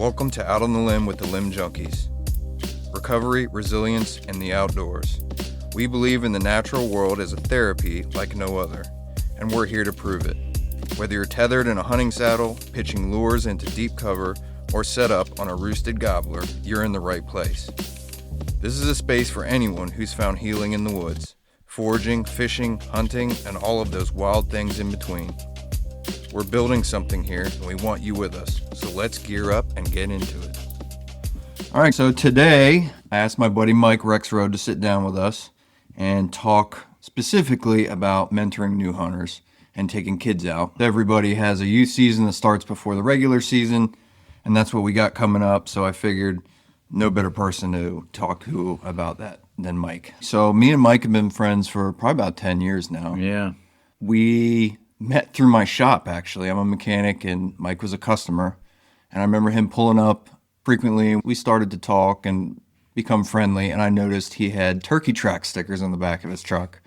Welcome to Out on the Limb with the Limb Junkies. Recovery, resilience, and the outdoors. We believe in the natural world as a therapy like no other, and we're here to prove it. Whether you're tethered in a hunting saddle, pitching lures into deep cover, or set up on a roosted gobbler, you're in the right place. This is a space for anyone who's found healing in the woods, foraging, fishing, hunting, and all of those wild things in between. We're building something here, and we want you with us, so let's gear up and get into it. All right, so today I asked my buddy Mike Rexrode to sit down with us and talk specifically about mentoring new hunters and taking kids out. Everybody has a youth season that starts before the regular season, and that's what we got coming up, so I figured no better person to talk to about that than Mike. So me and Mike have been friends for probably about 10 years now. Yeah. We met through my shop, actually. I'm a mechanic, and Mike was a customer. And I remember him pulling up frequently. We started to talk and become friendly, and I noticed he had turkey track stickers on the back of his truck.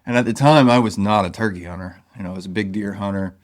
And at the time, I was not a turkey hunter. I was a big deer hunter.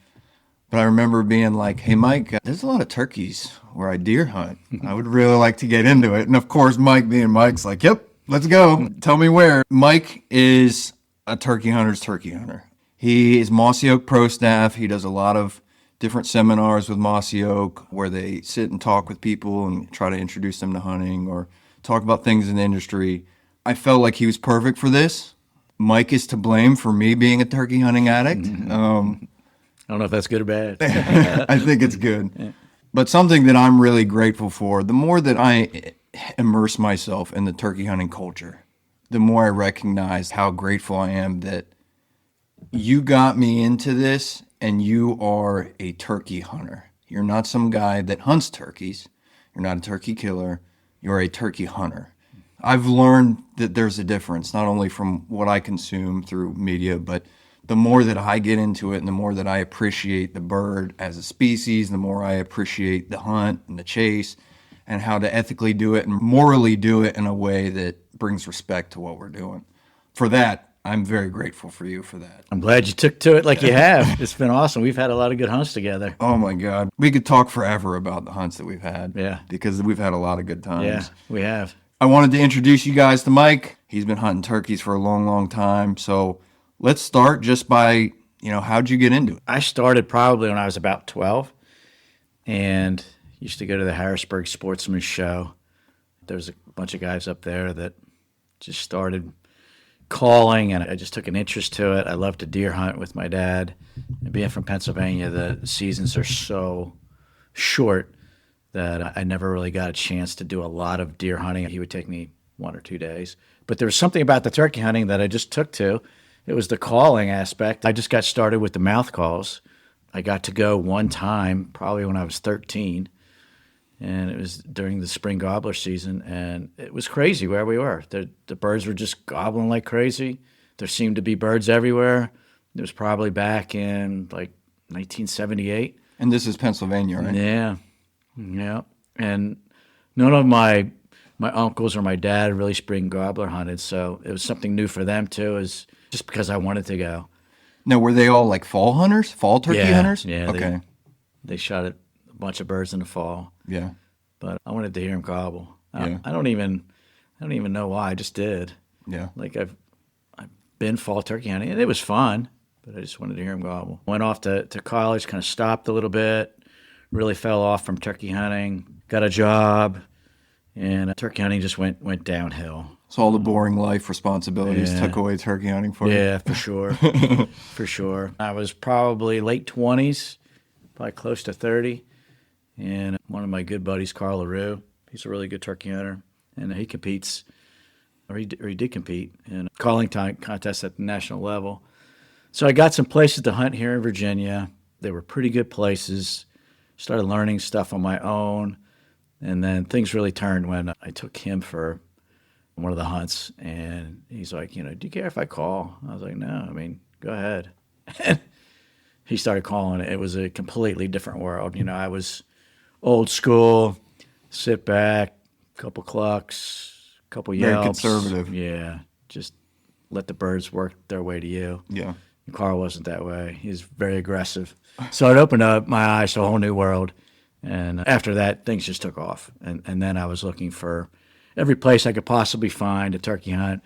But I remember being like, hey, Mike, there's a lot of turkeys where I deer hunt. I would really like to get into it. And of course, Mike being Mike's like, yep, let's go. Tell me where. Mike is a turkey hunter's turkey hunter. He is Mossy Oak Pro Staff. He does a lot of different seminars with Mossy Oak where they sit and talk with people and try to introduce them to hunting or talk about things in the industry. I felt like he was perfect for this. Mike is to blame for me being a turkey hunting addict. I don't know if that's good or bad. I think it's good. Yeah. But something that I'm really grateful for, the more that I immerse myself in the turkey hunting culture, the more I recognize how grateful I am that you got me into this and you are a turkey hunter. You're not some guy that hunts turkeys. You're not a turkey killer. You're a turkey hunter. I've learned that there's a difference, not only from what I consume through media, but the more that I get into it and the more that I appreciate the bird as a species, the more I appreciate the hunt and the chase and how to ethically do it and morally do it in a way that brings respect to what we're doing. For that, I'm very grateful for you for that. I'm glad you took to it like you have. It's been awesome. We've had a lot of good hunts together. Oh, my God. We could talk forever about the hunts that we've had. Yeah. Because we've had a lot of good times. Yeah, we have. I wanted to introduce you guys to Mike. He's been hunting turkeys for a long, long time. So let's start just by, how'd you get into it? I started probably when I was about 12 and used to go to the Harrisburg Sportsman Show. There was a bunch of guys up there that just started calling, and I just took an interest to it. I loved to deer hunt with my dad. And being from Pennsylvania, the seasons are so short that I never really got a chance to do a lot of deer hunting. He would take me 1 or 2 days. But there was something about the turkey hunting that I just took to. It was the calling aspect. I just got started with the mouth calls. I got to go one time, probably when I was 13, and it was during the spring gobbler season, and it was crazy where we were. The birds were just gobbling like crazy. There seemed to be birds everywhere. It was probably back in, 1978. And this is Pennsylvania, right? Yeah. And none of my uncles or my dad really spring gobbler hunted, so it was something new for them, too, is just because I wanted to go. Now, were they all fall hunters? Fall turkey hunters? Yeah. Okay. They shot a bunch of birds in the fall. Yeah. But I wanted to hear them gobble. Yeah. I don't even know why. I just did. Yeah. I've been fall turkey hunting, and it was fun, but I just wanted to hear them gobble. Went off to college, kind of stopped a little bit, really fell off from turkey hunting, got a job, and turkey hunting just went downhill. So all the boring life responsibilities took away turkey hunting for you? Yeah, for sure. For sure. I was probably late 20s, probably close to 30. And one of my good buddies, Carl LaRue, he's a really good turkey hunter, and he competes, or he did compete in calling time contests at the national level. So I got some places to hunt here in Virginia. They were pretty good places. Started learning stuff on my own, and then things really turned when I took him for one of the hunts, and he's like, do you care if I call? I was like, no, go ahead. And he started calling. It was a completely different world. I was old school, sit back, couple clucks, couple yelps. Very conservative. Yeah, just let the birds work their way to you. Yeah. And Carl wasn't that way. He's very aggressive. So it opened up my eyes to a whole new world. And after that, things just took off. And then I was looking for every place I could possibly find a turkey hunt.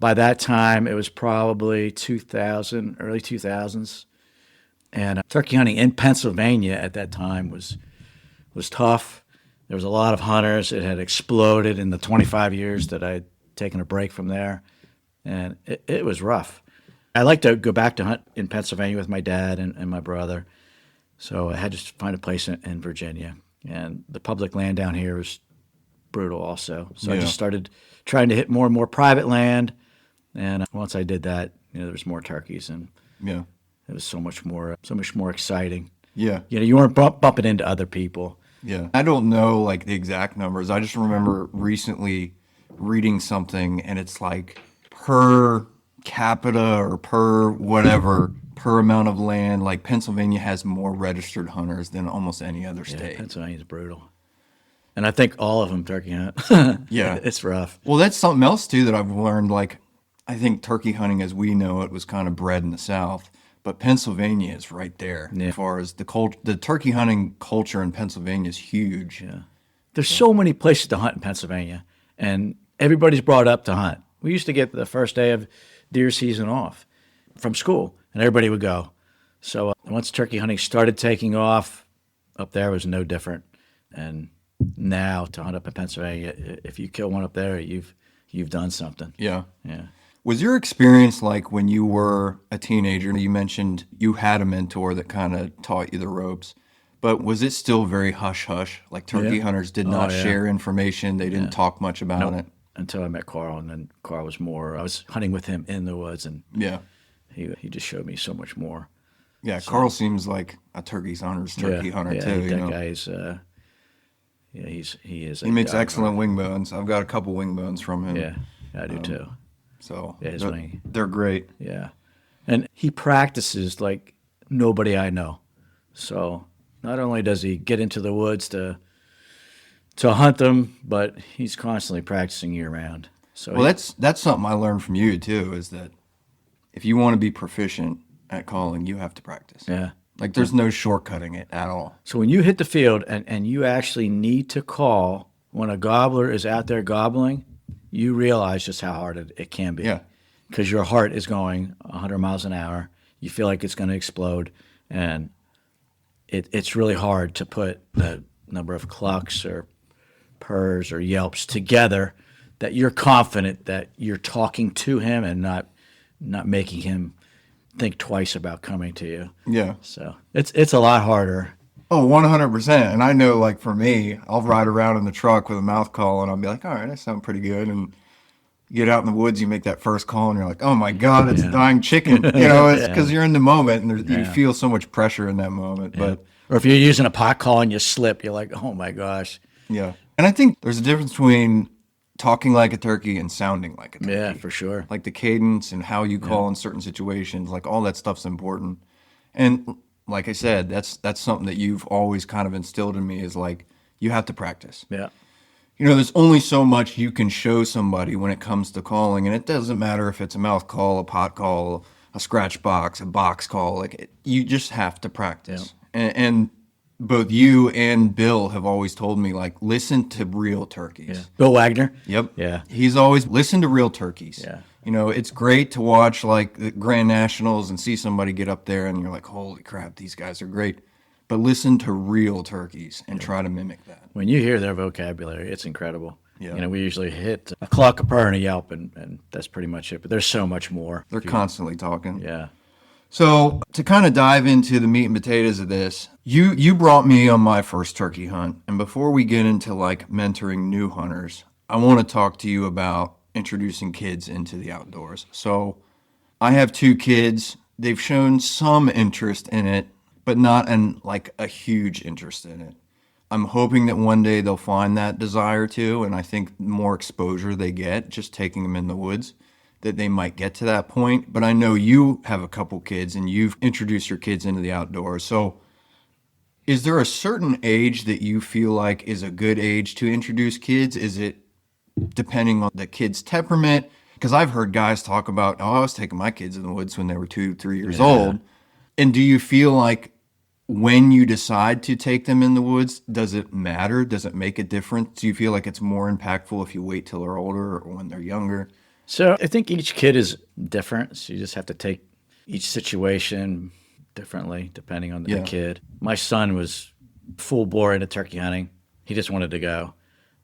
By that time, it was probably 2000, early 2000s. And turkey hunting in Pennsylvania at that time was tough. There was a lot of hunters. It had exploded in the 25 years that I had taken a break from there. And it was rough. I like to go back to hunt in Pennsylvania with my dad and my brother. So I had to find a place in Virginia. And the public land down here was brutal also. So I just started trying to hit more and more private land. And once I did that, there was more turkeys, and it was so much more exciting. Yeah. You weren't bumping into other people. Yeah. I don't know like the exact numbers. I just remember recently reading something, and it's like per capita or per whatever, per amount of land, like Pennsylvania has more registered hunters than almost any other state. Pennsylvania's brutal. And I think all of them turkey hunt. Yeah. It's rough. Well, that's something else too that I've learned. Like, I think turkey hunting as we know it was kind of bred in the South, but Pennsylvania is right there. Yeah. As far as the turkey hunting culture in Pennsylvania is huge. Yeah. There's so many places to hunt in Pennsylvania, and everybody's brought up to hunt. We used to get the first day of deer season off from school, and everybody would go. So once turkey hunting started taking off, up there was no different. And now to hunt up in Pennsylvania, if you kill one up there, you've done something. Yeah. Yeah. Was your experience like when you were a teenager? You mentioned you had a mentor that kind of taught you the ropes, but was it still very hush-hush? Like turkey hunters did not share information. They didn't talk much about it. Until I met Carl, and then Carl was more, I was hunting with him in the woods, and he just showed me so much more. Yeah, so, Carl seems like a turkey hunter too. That guy is, he is. He makes excellent wing bones. I've got a couple wing bones from him. Yeah, I do too. So they're great. Yeah, and he practices like nobody I know. So not only does he get into the woods to hunt them, but he's constantly practicing year round. So that's something I learned from you too, is that if you want to be proficient at calling, you have to practice. Yeah. Like there's no shortcutting it at all. So when you hit the field and you actually need to call when a gobbler is out there gobbling, you realize just how hard it can be. Yeah. Because your heart is going 100 miles an hour. You feel like it's going to explode. And it's really hard to put the number of clucks or purrs or yelps together that you're confident that you're talking to him and not making him think twice about coming to you. Yeah. So it's a lot harder. Oh, 100%. And I know, like, for me, I'll ride around in the truck with a mouth call, and I'll be like, all right, that sounds pretty good. And you get out in the woods, you make that first call, and you're like, oh, my God, it's a dying chicken. It's because you're in the moment, and you feel so much pressure in that moment. Yeah. But or if you're using a pot call and you slip, you're like, oh, my gosh. Yeah. And I think there's a difference between talking like a turkey and sounding like a turkey. Yeah, for sure. Like the cadence and how you call in certain situations, like all that stuff's important. And like I said, that's something that you've always kind of instilled in me, is like, you have to practice. Yeah. There's only so much you can show somebody when it comes to calling, and it doesn't matter if it's a mouth call, a pot call, a scratch box, a box call. Like, you just have to practice. Yeah. And both you and Bill have always told me, like, listen to real turkeys. Yeah. Bill Wagner? Yep. Yeah. He's always listen to real turkeys. Yeah. It's great to watch like the Grand Nationals and see somebody get up there and you're like, holy crap, these guys are great. But listen to real turkeys and try to mimic that. When you hear their vocabulary, it's incredible. Yeah. We usually hit a cluck, a purr, and a yelp, and that's pretty much it. But there's so much more. They're constantly talking. Yeah. So to kind of dive into the meat and potatoes of this, you brought me on my first turkey hunt. And before we get into like mentoring new hunters, I want to talk to you about introducing kids into the outdoors. So I have 2 kids. They've shown some interest in it, but not a huge interest in it. I'm hoping that one day they'll find that desire too, and I think the more exposure they get, just taking them in the woods, that they might get to that point. But I know you have a couple kids and you've introduced your kids into the outdoors. So is there a certain age that you feel like is a good age to introduce kids? Is it depending on the kid's temperament? Because I've heard guys talk about, I was taking my kids in the woods when they were 2, 3 years old. And do you feel like when you decide to take them in the woods, does it matter? Does it make a difference? Do you feel like it's more impactful if you wait till they're older or when they're younger? So I think each kid is different. So you just have to take each situation differently depending on the kid. My son was full bore into turkey hunting. He just wanted to go.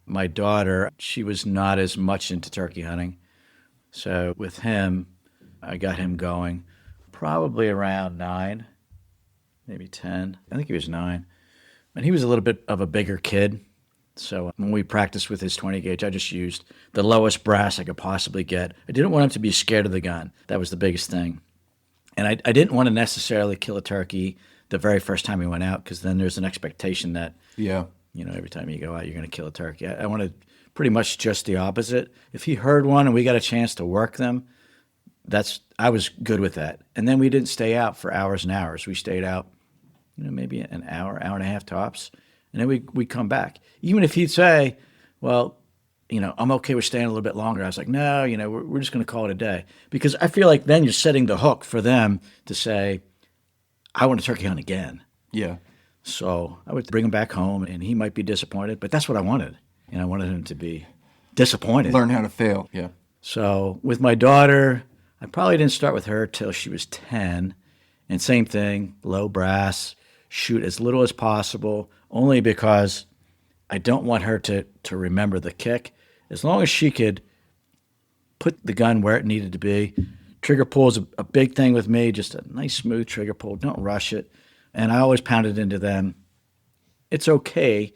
My daughter, she was not as much into turkey hunting. So with him, I got him going probably around 9, maybe 10. I think he was 9. And he was a little bit of a bigger kid. So when we practiced with his 20 gauge, I just used the lowest brass I could possibly get. I didn't want him to be scared of the gun. That was the biggest thing. And I didn't want to necessarily kill a turkey the very first time he went out, because then there's an expectation that, every time you go out, you're going to kill a turkey. I wanted pretty much just the opposite. If he heard one and we got a chance to work them, I was good with that. And then we didn't stay out for hours and hours. We stayed out, maybe an hour and a half tops. And then we'd come back. Even if he'd say, well, I'm okay with staying a little bit longer. I was like, no, we're just going to call it a day. Because I feel like then you're setting the hook for them to say, I want to turkey hunt again. Yeah. So I would bring him back home, and he might be disappointed, but that's what I wanted. And I wanted him to be disappointed. Learn how to fail. Yeah. So with my daughter, I probably didn't start with her till she was 10. And same thing, low brass, shoot as little as possible, only because I don't want her to remember the kick. As long as she could put the gun where it needed to be. Trigger pull is a big thing with me, just a nice smooth trigger pull. Don't rush it. And I always pounded into them, it's okay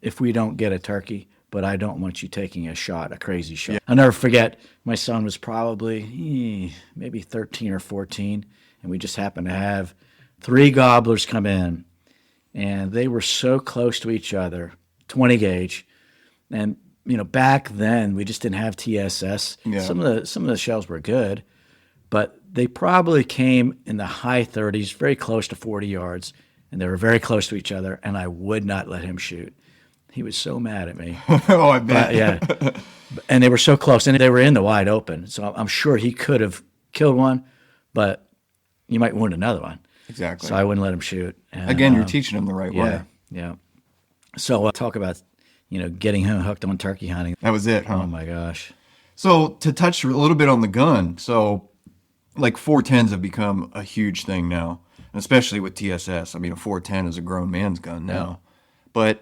if we don't get a turkey, but I don't want you taking a crazy shot. Yeah. I'll never forget, my son was probably maybe 13 or 14, and we just happened to have 3 gobblers come in, and they were so close to each other, 20 gauge, and back then we just didn't have TSS. Yeah. Some of the shells were good, but they probably came in the high 30s, very close to 40 yards, and they were very close to each other, and I would not let him shoot. He was so mad at me. Oh, I bet. Yeah. And they were so close, and they were in the wide open, so I'm sure he could have killed one, but you might wound another one. Exactly. So I wouldn't let him shoot. And, again, you're teaching him the right way. Yeah. So talk about, getting him hooked on turkey hunting. That was it, huh? Oh, my gosh. So to touch a little bit on the gun, so like 410s have become a huge thing now, especially with TSS. I mean, a 410 is a grown man's gun now. Yeah. But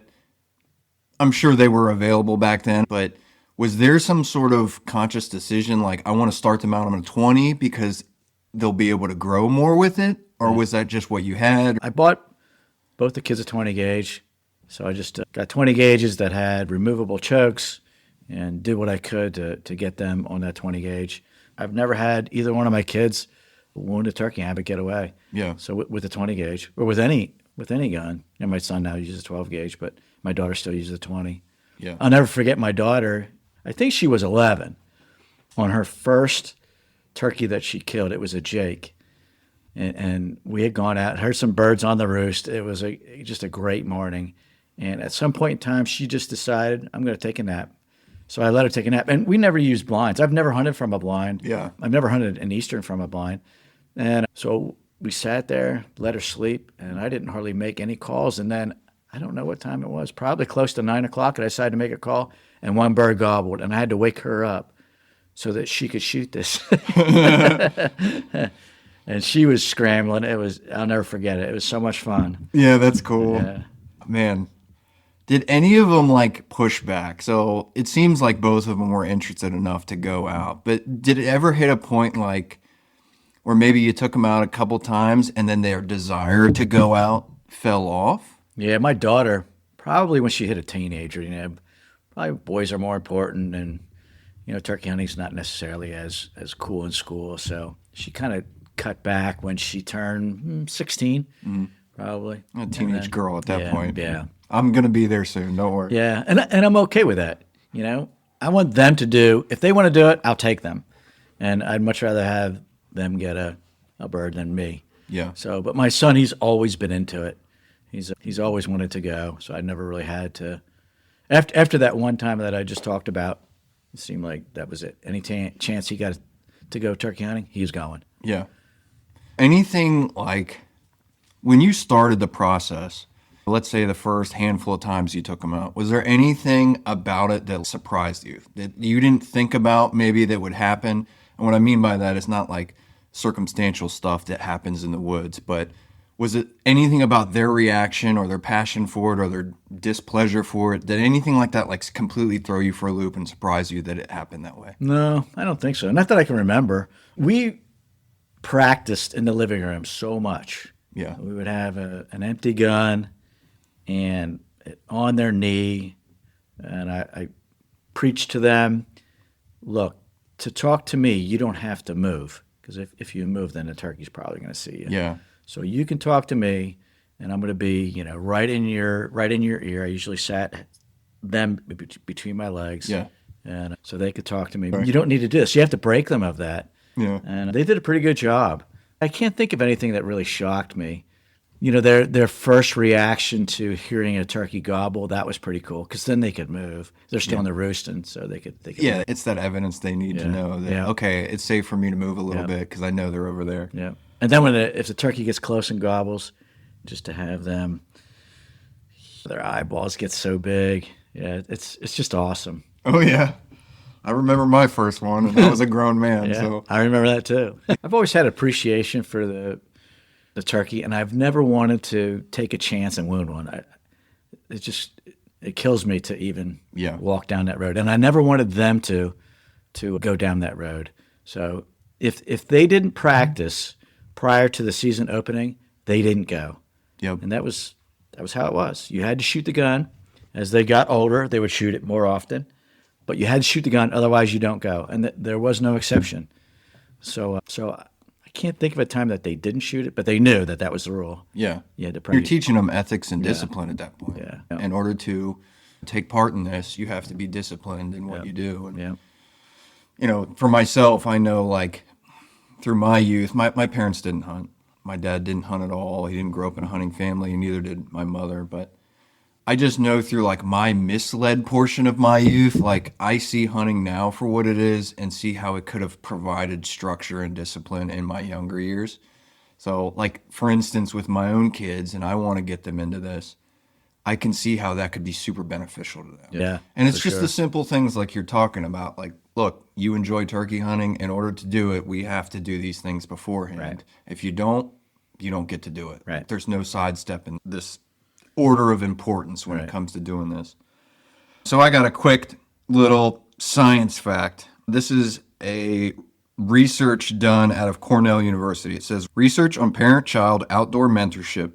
I'm sure they were available back then. But was there some sort of conscious decision, like, I want to start them out on a 20 because they'll be able to grow more with it? Or was that just what you had? I bought both the kids a 20 gauge. So I just got 20 gauges that had removable chokes and did what I could to get them on that 20 gauge. I've never had either one of my kids wound a turkey habit get away. Yeah. So with a 20 gauge or with any gun, and my son now uses a 12 gauge, but my daughter still uses a 20. Yeah. I'll never forget my daughter. I think she was 11 on her first turkey that she killed. It was a Jake. And we had gone out, heard some birds on the roost. It was just a great morning. And at some point in time, she just decided, I'm going to take a nap. So I let her take a nap. And we never used blinds. I've never hunted from a blind. Yeah. I've never hunted an Eastern from a blind. And so we sat there, let her sleep, and I didn't hardly make any calls. And then I don't know what time it was, probably close to 9 o'clock, and I decided to make a call, and one bird gobbled, and I had to wake her up so that she could shoot this. And she was scrambling. I'll never forget it. It was so much fun. Yeah, that's cool. Yeah. Man, did any of them push back? So it seems like both of them were interested enough to go out. But did it ever hit a point where maybe you took them out a couple times and then their desire to go out fell off? Yeah, my daughter, probably when she hit a teenager, probably boys are more important, and turkey hunting's not necessarily as cool in school. So she kind of cut back when she turned 16, probably. A teenage girl at that point. Yeah. I'm going to be there soon. Don't worry. Yeah. And I'm okay with that. I want them to do, if they want to do it, I'll take them. And I'd much rather have them get a bird than me. Yeah. So, but my son, he's always been into it. He's always wanted to go. So I never really had to. After that one time that I just talked about, it seemed like that was it. Any chance he got to go turkey hunting, he was going. Yeah. Anything When you started the process, let's say the first handful of times you took them out, was there anything about it that surprised you, that you didn't think about maybe that would happen? And what I mean by that is not like circumstantial stuff that happens in the woods, but was it anything about their reaction or their passion for it or their displeasure for it? Did anything like that like completely throw you for a loop and surprise you that it happened that way? No, I don't think so. Not that I can remember. We practiced in the living room so much. Yeah. We would have an empty gun and on their knee, and I preached to them, look, to talk to me, you don't have to move, because if you move, then the turkey's probably going to see you. Yeah. So you can talk to me, and I'm going to be, right in your ear. I usually sat them between my legs, Yeah. and so they could talk to me. Right. You don't need to do this. You have to break them of that. Yeah. And they did a pretty good job. I can't think of anything that really shocked me. Their first reaction to hearing a turkey gobble, that was pretty cool, because then they could move. They're still in the roosting, so they could Yeah, move. it's that evidence they need to know that, Yeah. okay, it's safe for me to move a little bit because I know they're over there. Yeah. And then if the turkey gets close and gobbles, just to have them, their eyeballs get so big. Yeah, it's just awesome. Oh, yeah. I remember my first one, and I was a grown man. Yeah, So I remember that too. I've always had appreciation for the turkey, and I've never wanted to take a chance and wound one. It kills me to even walk down that road, and I never wanted them to go down that road. So if they didn't practice prior to the season opening, they didn't go. Yep. And that was how it was. You had to shoot the gun. As they got older, they would shoot it more often, but you had to shoot the gun, otherwise you don't go. And there was no exception. So I can't think of a time that they didn't shoot it, but they knew that was the rule. Yeah. You had to You're teaching them ethics and discipline at that point. Yeah. In order to take part in this, you have to be disciplined in what you do. And, for myself, I know, like, through my youth, my parents didn't hunt. My dad didn't hunt at all. He didn't grow up in a hunting family, and neither did my mother. But I just know through, like, my misled portion of my youth, like, I see hunting now for what it is and see how it could have provided structure and discipline in my younger years. So, like, for instance, with my own kids, and I want to get them into this, I can see how that could be super beneficial to them. Yeah. And it's just the simple things like you're talking about. Like, look, you enjoy turkey hunting. In order to do it, we have to do these things beforehand. Right. If you don't get to do it. Right. There's no sidestepping this order of importance when it comes to doing this. So I got a quick little science fact. This is a research done out of Cornell University. It says, research on parent-child outdoor mentorship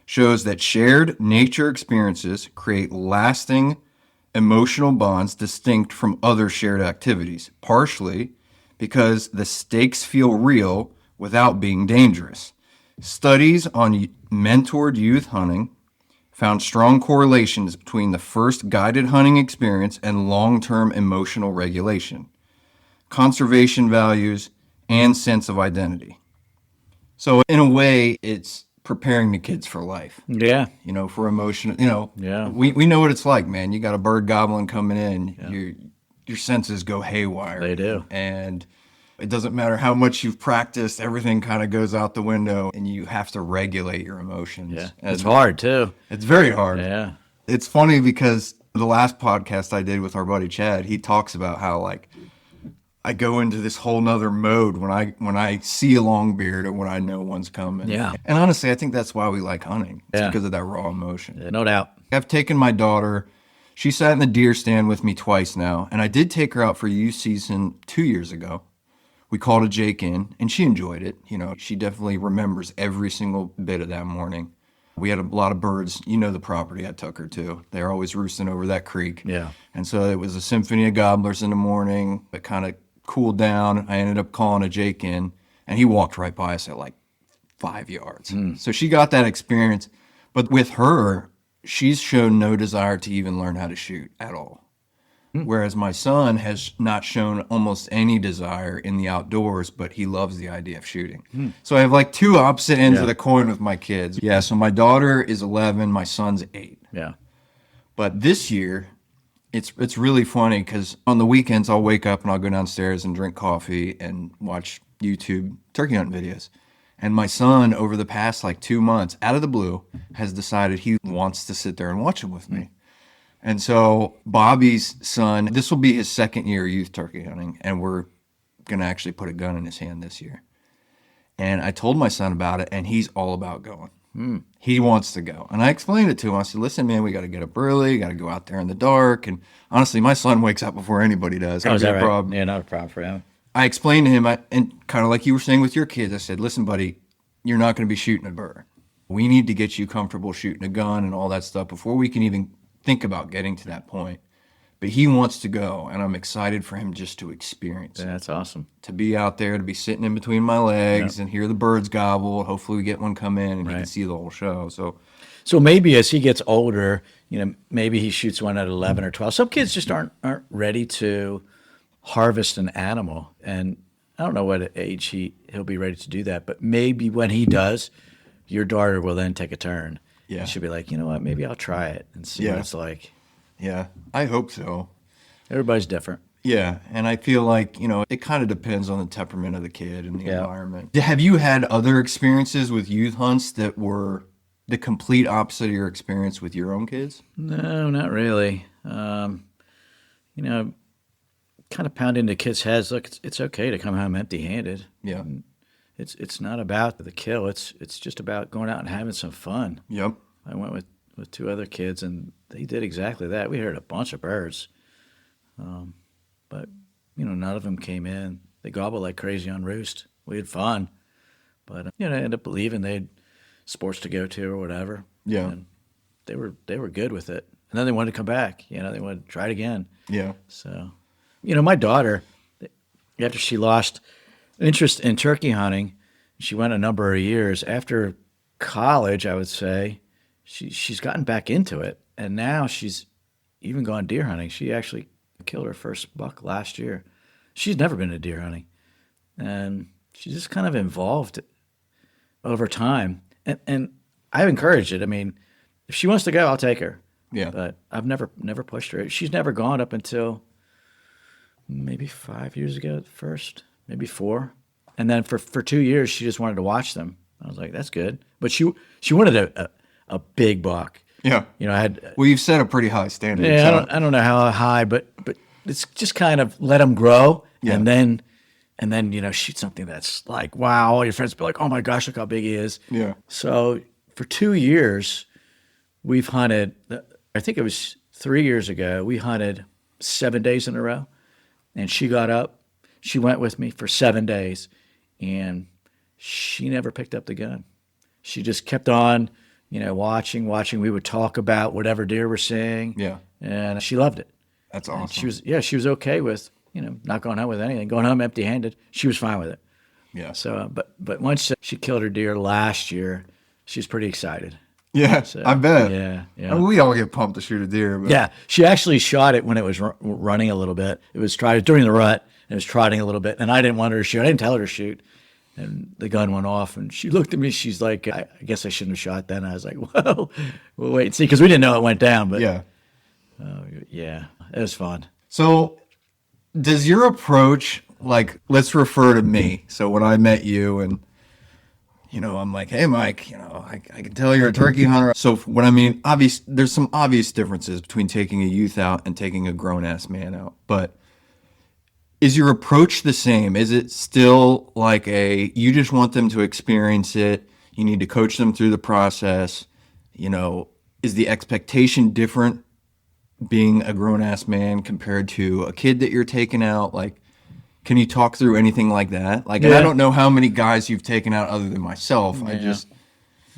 shows that shared nature experiences create lasting emotional bonds distinct from other shared activities, partially because the stakes feel real without being dangerous. Studies on mentored youth hunting found strong correlations between the first guided hunting experience and long-term emotional regulation, conservation values, and sense of identity. So in a way, it's preparing the kids for life. Yeah. For emotion. Yeah. We know what it's like, man. You got a bird gobbling coming in, your senses go haywire. They do. And it doesn't matter how much you've practiced, everything kind of goes out the window, and you have to regulate your emotions. Yeah. And It's hard too. it's very hard. Yeah. It's funny because the last podcast I did with our buddy Chad, he talks about how, like, I go into this whole nother mode when I see a longbeard or when I know one's coming. Yeah. And honestly, I think that's why we like hunting. It's Yeah. because of that raw emotion. Yeah, no doubt. I've taken my daughter. She sat in the deer stand with me twice now, and I did take her out for youth season 2 years ago. We called a Jake in, and she enjoyed it. She definitely remembers every single bit of that morning. We had a lot of birds. The property I took her to. They're always roosting over that creek. Yeah. And so it was a symphony of gobblers in the morning. It kind of cooled down. I ended up calling a Jake in, and he walked right by us at like 5 yards. So she got that experience. But with her, she's shown no desire to even learn how to shoot at all. Whereas my son has not shown almost any desire in the outdoors, but he loves the idea of shooting. So I have like two opposite ends of the coin with my kids. Yeah, so my daughter is 11, my son's 8. Yeah. But this year, it's really funny because on the weekends I'll wake up and I'll go downstairs and drink coffee and watch YouTube turkey hunting videos. And my son, over the past like 2 months, out of the blue, has decided he wants to sit there and watch them with me. And so Bobby's son, this will be his second year youth turkey hunting, and we're going to actually put a gun in his hand this year. And I told my son about it, and he's all about going. He wants to go. And I explained it to him. I said, listen, man, we got to get up early, got to go out there in the dark. And honestly, my son wakes up before anybody does. Oh, is that right? Problem. Yeah, not a problem for him. I explained to him, and kind of like you were saying with your kids, I said, listen, buddy, you're not going to be shooting a bird. We need to get you comfortable shooting a gun and all that stuff before we can even think about getting to that point. But he wants to go, and I'm excited for him just to experience it. That's awesome. To be out there, to be sitting in between my legs and hear the birds gobble. Hopefully we get one come in and he can see the whole show. So maybe as he gets older, maybe he shoots one at 11 or 12. Some kids just aren't ready to harvest an animal. And I don't know what age he'll be ready to do that, but maybe when he does, your daughter will then take a turn. Yeah. And she'll be like, you know what, maybe I'll try it and see what it's like. Yeah, I hope so. Everybody's different. Yeah, and I feel like, it kind of depends on the temperament of the kid and the environment. Have you had other experiences with youth hunts that were the complete opposite of your experience with your own kids? No, not really. Kind of pound into kids' heads, look, it's okay to come home empty-handed. Yeah. And it's not about the kill. It's just about going out and having some fun. Yep. I went with 2 other kids, and they did exactly that. We heard a bunch of birds, but none of them came in. They gobbled like crazy on roost. We had fun, but I ended up leaving. They had sports to go to or whatever. Yeah, and they were good with it. And then they wanted to come back. They wanted to try it again. Yeah. So, my daughter, after she lost interest in turkey hunting, she went a number of years after college. I would say. She's gotten back into it, and now she's even gone deer hunting. She actually killed her first buck last year. She's never been to deer hunting, and she just kind of evolved over time. And I've encouraged it. I mean, if she wants to go, I'll take her. Yeah. But I've never pushed her. She's never gone up until maybe 5 years ago at first, maybe 4. And then for 2 years, she just wanted to watch them. I was like, that's good. But she wanted a big buck. Yeah. I had. Well, you've set a pretty high standard. Yeah, so. I don't know how high, but it's just kind of let them grow, and then shoot something that's like, wow, all your friends will be like, oh my gosh, look how big he is. Yeah. So for 2 years, we've hunted. I think it was 3 years ago. We hunted 7 days in a row, and she got up. She went with me for 7 days, and she never picked up the gun. She just kept on. Watching. We would talk about whatever deer we're seeing. Yeah. And she loved it. That's awesome. And she was okay with, not going home with anything, going home empty-handed. She was fine with it. Yeah. So, but once she killed her deer last year, she's pretty excited. Yeah, so, I bet. Yeah. I mean, we all get pumped to shoot a deer. But. Yeah. She actually shot it when it was running a little bit. It was during the rut. It was trotting a little bit, and I didn't want her to shoot. I didn't tell her to shoot. And the gun went off, and she looked at me. She's like, I guess I shouldn't have shot then. I was like, well, we'll wait and see, because we didn't know it went down. But yeah, it was fun. So does your approach, like, let's refer to me. So when I met you and, I'm like, hey, Mike, I can tell you're a turkey hunter. So there's some obvious differences between taking a youth out and taking a grown-ass man out. But is your approach the same? Is it still like you just want them to experience it? You need to coach them through the process. Is the expectation different being a grown-ass man compared to a kid that you're taking out? Like, can you talk through anything like that? Like, and I don't know how many guys you've taken out other than myself. Yeah.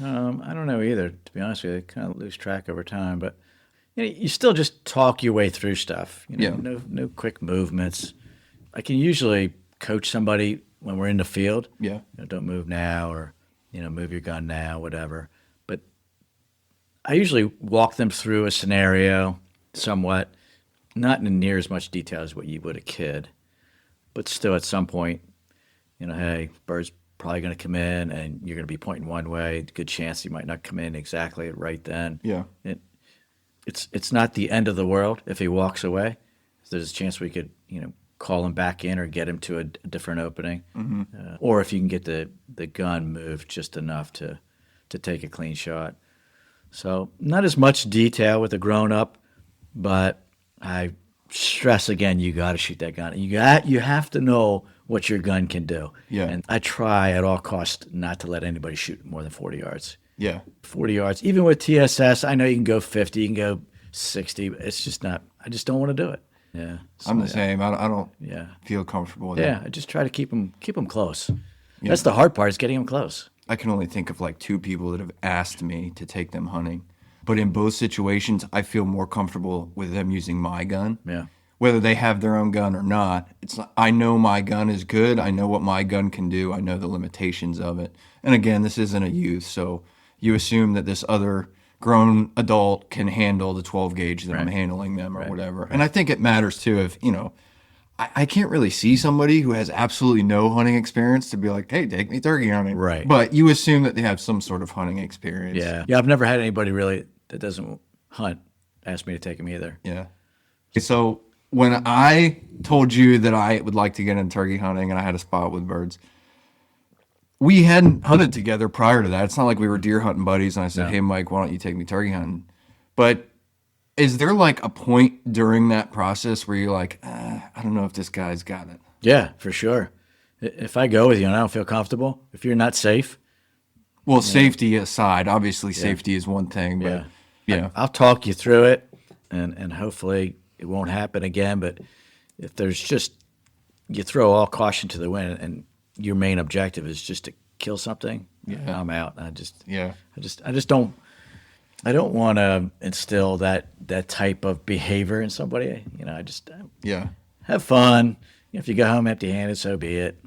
I don't know either, to be honest with you. I kind of lose track over time. But you still just talk your way through stuff. No quick movements. I can usually coach somebody when we're in the field. Yeah. Don't move now, or, move your gun now, whatever. But I usually walk them through a scenario somewhat, not in near as much detail as what you would a kid, but still at some point, hey, bird's probably going to come in and you're going to be pointing one way. Good chance he might not come in exactly right then. Yeah. It's not the end of the world if he walks away. There's a chance we could, call him back in or get him to a different opening. Or if you can get the gun moved just enough to take a clean shot. So not as much detail with a grown-up, but I stress again, you got to shoot that gun. You have to know what your gun can do. Yeah. And I try at all costs not to let anybody shoot more than 40 yards. Yeah. 40 yards. Even with TSS, I know you can go 50, you can go 60, but it's just not, I just don't want to do it. Yeah. So, I'm the same. I don't Yeah. feel comfortable with Yeah, it. I just try to keep them close. That's the hard part, is getting them close. I can only think of like 2 people that have asked me to take them hunting. But in both situations, I feel more comfortable with them using my gun. Yeah. Whether they have their own gun or not, I know my gun is good. I know what my gun can do. I know the limitations of it. And again, this isn't a youth, so you assume that this other grown adult can handle the 12 gauge that I'm handling them or whatever. And I think it matters too if, I can't really see somebody who has absolutely no hunting experience to be like, hey, take me turkey hunting. Right. But you assume that they have some sort of hunting experience. Yeah. Yeah, I've never had anybody really that doesn't hunt ask me to take them either. Yeah. So when I told you that I would like to get into turkey hunting and I had a spot with birds, we hadn't hunted together prior to that. It's not like we were deer hunting buddies and I said, hey, Mike, why don't you take me turkey hunting? But is there like a point during that process where you're like, I don't know if this guy's got it? Yeah, for sure. If I go with you and I don't feel comfortable, if you're not safe. Well, safety aside, obviously safety is one thing, but I'll talk you through it and hopefully it won't happen again. But if there's just, you throw all caution to the wind and your main objective is just to kill something, I'm out. I just don't want to instill that type of behavior in somebody. I just have fun. If you go home empty-handed, so be it.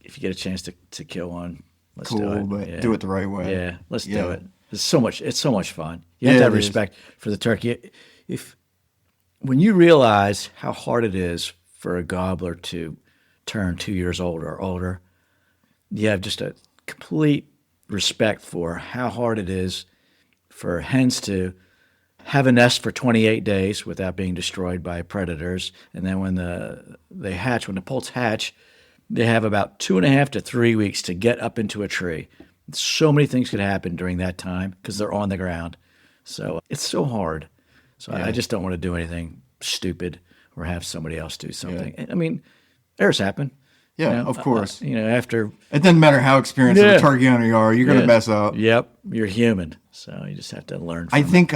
If you get a chance to kill one, let's do it. But do it the right way. Yeah, let's do it. It's so much fun. You have to have respect for the turkey. When you realize how hard it is for a gobbler to turn 2 years old or older, you have just a complete respect for how hard it is for hens to have a nest for 28 days without being destroyed by predators. And then when they hatch, when the poults hatch, they have about 2.5 to 3 weeks to get up into a tree. So many things could happen during that time because they're on the ground. So it's so hard. So I just don't want to do anything stupid or have somebody else do something. I mean, errors happen. Yeah, of course. After... It doesn't matter how experienced of a turkey hunter you are, you're going to mess up. Yep, you're human. So you just have to learn from I think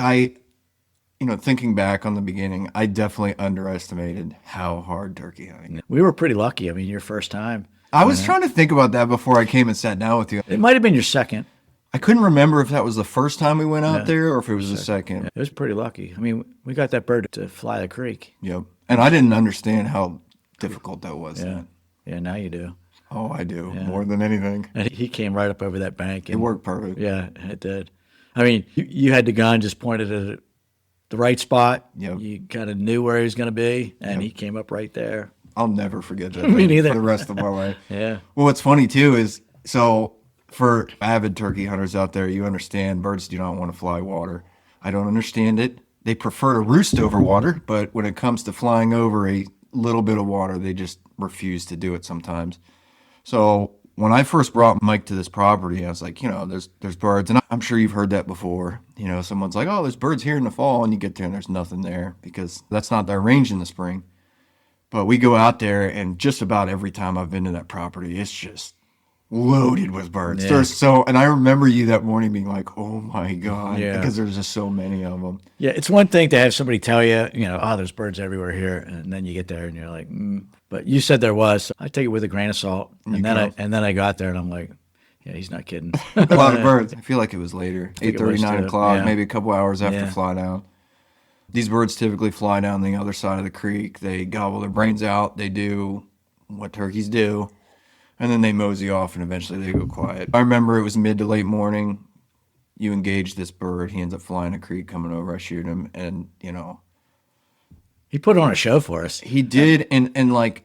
thinking back on the beginning, I definitely underestimated how hard turkey hunting is. We were pretty lucky. I mean, your first time. I was trying to think about that before I came and sat down with you. It might have been your second. I couldn't remember if that was the first time we went out there or if it was the second. It was pretty lucky. I mean, we got that bird to fly the creek. Yep. And I didn't understand how difficult that was. Yeah. Yeah, now you do. Oh, I do. Yeah. More than anything. And he came right up over that bank. And, it worked perfect. Yeah, it did. I mean, you had the gun just pointed at the right spot. Yep. You kind of knew where he was going to be, and he came up right there. I'll never forget that Me neither. for the rest of my life. Yeah. Well, what's funny, too, is for avid turkey hunters out there, you understand birds do not want to fly water. I don't understand it. They prefer to roost over water, but when it comes to flying over a little bit of water, they just refuse to do it sometimes. So when I first brought Mike to this property, I was like, there's birds, and I'm sure you've heard that before. Someone's like, oh, there's birds here in the fall, and you get there and there's nothing there because that's not their range in the spring. But we go out there, and just about every time I've been to that property, it's just loaded with birds. Yeah. And I remember you that morning being like, oh my God, Yeah. because there's just so many of them. Yeah, it's one thing to have somebody tell you, there's birds everywhere here, and then you get there and you're like, But you said there was. So I take it with a grain of salt, and then I got there and I'm like, yeah, he's not kidding. A lot of birds. I feel like it was later, 8:30, 9 o'clock, maybe a couple hours after fly down. These birds typically fly down the other side of the creek. They gobble their brains out. They do what turkeys do. And then they mosey off, and eventually they go quiet. I remember it was mid to late morning. You engage this bird. He ends up flying a creek, coming over. I shoot him, and, He put on a show for us. He did, and like,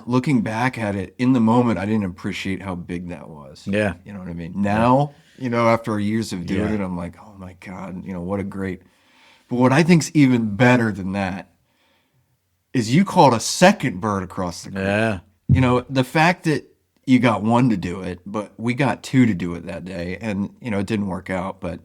looking back at it, in the moment, I didn't appreciate how big that was. Yeah. You know what I mean? Now, after years of doing it, I'm like, oh, my God, what a great... But what I think's even better than that is you called a second bird across the creek. Yeah. You know, the fact that you got one to do it, but we got two to do it that day, and you know it didn't work out. But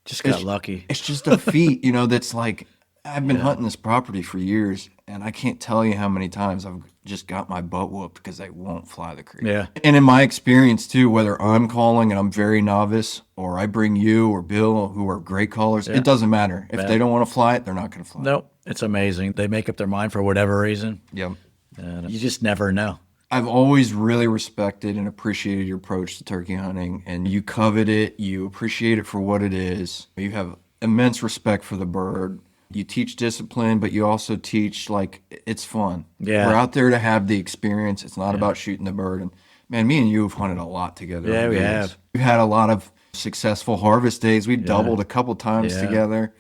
Just got lucky. it's just a feat, you know. That's like I've been hunting this property for years, and I can't tell you how many times I've just got my butt whooped because they won't fly the creek. Yeah. And in my experience too, whether I'm calling and I'm very novice, or I bring you or Bill, who are great callers, it doesn't matter. If they don't want to fly it, they're not going to fly it. Nope. It's amazing. They make up their mind for whatever reason. Yep. And you just never know. I've always really respected and appreciated your approach to turkey hunting, and you covet it, you appreciate it for what it is. You have immense respect for the bird. You teach discipline, but you also teach, like, it's fun. Yeah. We're out there to have the experience. It's not about shooting the bird. And man, me and you have hunted a lot together. Yeah, over we the years. have. We've had a lot of successful harvest days. We doubled a couple times together.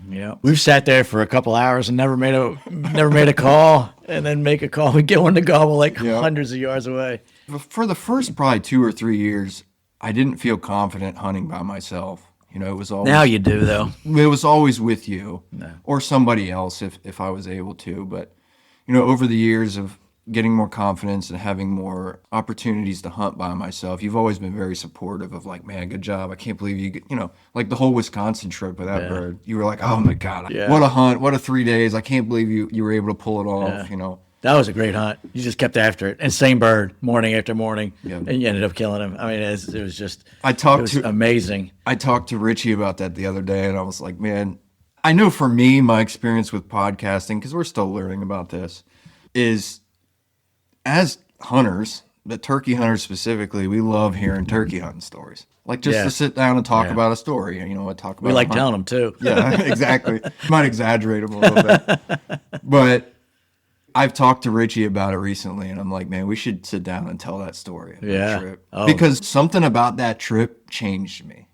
Yeah, we've sat there for a couple hours and never made a call, and then make a call. We get one to gobble like hundreds of yards away. For the first probably 2 or 3 years, I didn't feel confident hunting by myself. You know, it was always Now you do, though. it was always with you or somebody else if I was able to. But you know, over the years of getting more confidence and having more opportunities to hunt by myself, you've always been very supportive of, like, man, good job. I can't believe you know, like the whole Wisconsin trip with that bird. You were like, oh my God, what a hunt, what a 3 days. I can't believe you were able to pull it off, you know. That was a great hunt. You just kept after it. And same bird, morning after morning, and you ended up killing him. I mean, it was just amazing. I talked to Richie about that the other day, and I was like, man, I know for me, my experience with podcasting, because we're still learning about this, is as hunters, the turkey hunters specifically, we love hearing turkey hunting stories. Like just to sit down and talk about a story, you know, talk about. We like telling them too. Yeah, exactly. Might exaggerate them a little bit, but I've talked to Richie about it recently, and I'm like, man, we should sit down and tell that story. That trip. Because something about that trip changed me.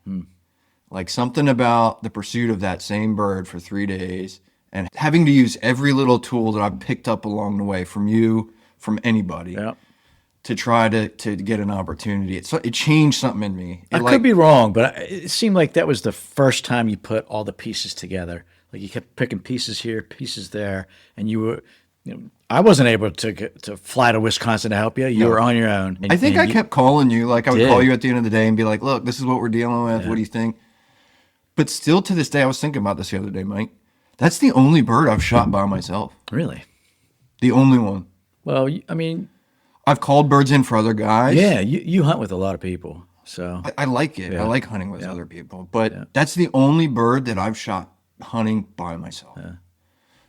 Like something about the pursuit of that same bird for 3 days, and having to use every little tool that I've picked up along the way from you, from anybody, to try to get an opportunity. It changed something in me. I could be wrong, but it seemed like that was the first time you put all the pieces together. Like you kept picking pieces here, pieces there, and you were. You know, I wasn't able to fly to Wisconsin to help you. You were on your own. I think I kept calling you. Like I would call you at the end of the day and be like, "Look, this is what we're dealing with. What do you think?" But still, to this day, I was thinking about this the other day, Mike. That's the only bird I've shot by myself. Really? The only one. Well, I mean, I've called birds in for other guys. Yeah, you hunt with a lot of people, so I like it. I like hunting with other people, but that's the only bird that I've shot hunting by myself.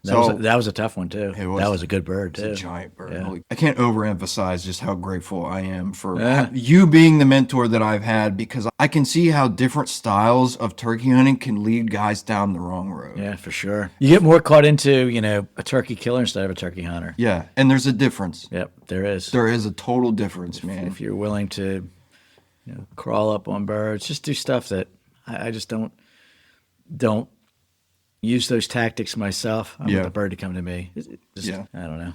That was a tough one too. That was a good bird too. It's a giant bird. Yeah. I can't overemphasize just how grateful I am for you being the mentor that I've had, because I can see how different styles of turkey hunting can lead guys down the wrong road. Yeah, for sure. You get more caught into, you know, a turkey killer instead of a turkey hunter. Yeah, and there's a difference. Yep, there is. There is a total difference, man. If you're willing to, you know, crawl up on birds, just do stuff that I just don't use those tactics myself. I want the bird to come to me. I don't know.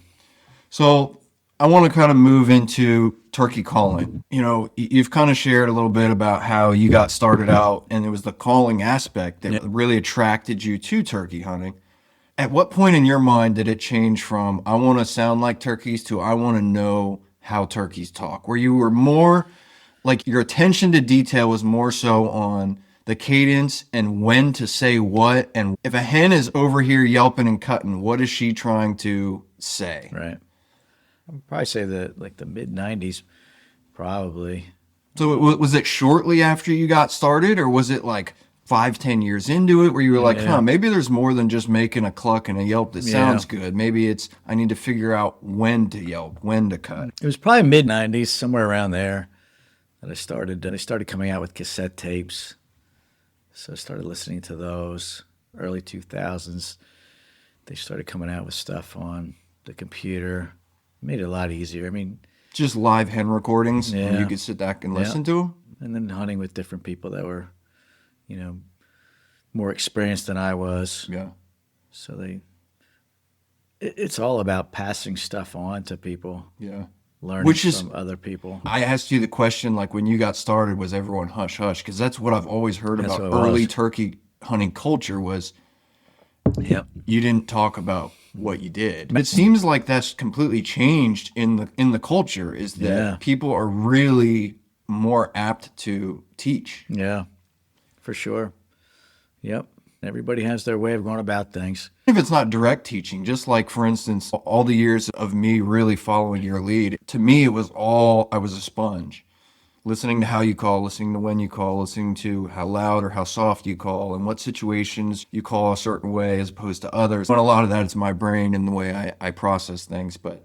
So I want to kind of move into turkey calling. You know, you've kind of shared a little bit about how you got started out, and it was the calling aspect that really attracted you to turkey hunting. At what point in your mind did it change from I want to sound like turkeys to I want to know how turkeys talk? Where you were more like your attention to detail was more so on the cadence and when to say what, and if a hen is over here yelping and cutting, what is she trying to say? Right. I'd probably say the mid 90s, probably. So was it shortly after you got started, or was it like 5-10 years into it where you were like, maybe there's more than just making a cluck and a yelp that sounds good. Maybe it's I need to figure out when to yelp, when to cut. It was probably mid 90s, somewhere around there, that I started coming out with cassette tapes. So I started listening to those. Early 2000s, they started coming out with stuff on the computer. Made it a lot easier. I mean, just live hen recordings, and you could sit back and listen to them. And then hunting with different people that were, you know, more experienced than I was. Yeah. So it's all about passing stuff on to people. Yeah. Learning from other people. I asked you the question, like when you got started, was everyone hush hush? Because that's what I've always heard about early turkey hunting culture was. Yep. You didn't talk about what you did. It seems like that's completely changed in the culture, is that people are really more apt to teach. Yeah, for sure. Yep. Everybody has their way of going about things. If it's not direct teaching, just like, for instance, all the years of me really following your lead, to me, I was a sponge. Listening to how you call, listening to when you call, listening to how loud or how soft you call, and what situations you call a certain way as opposed to others. And a lot of that is my brain and the way I process things. But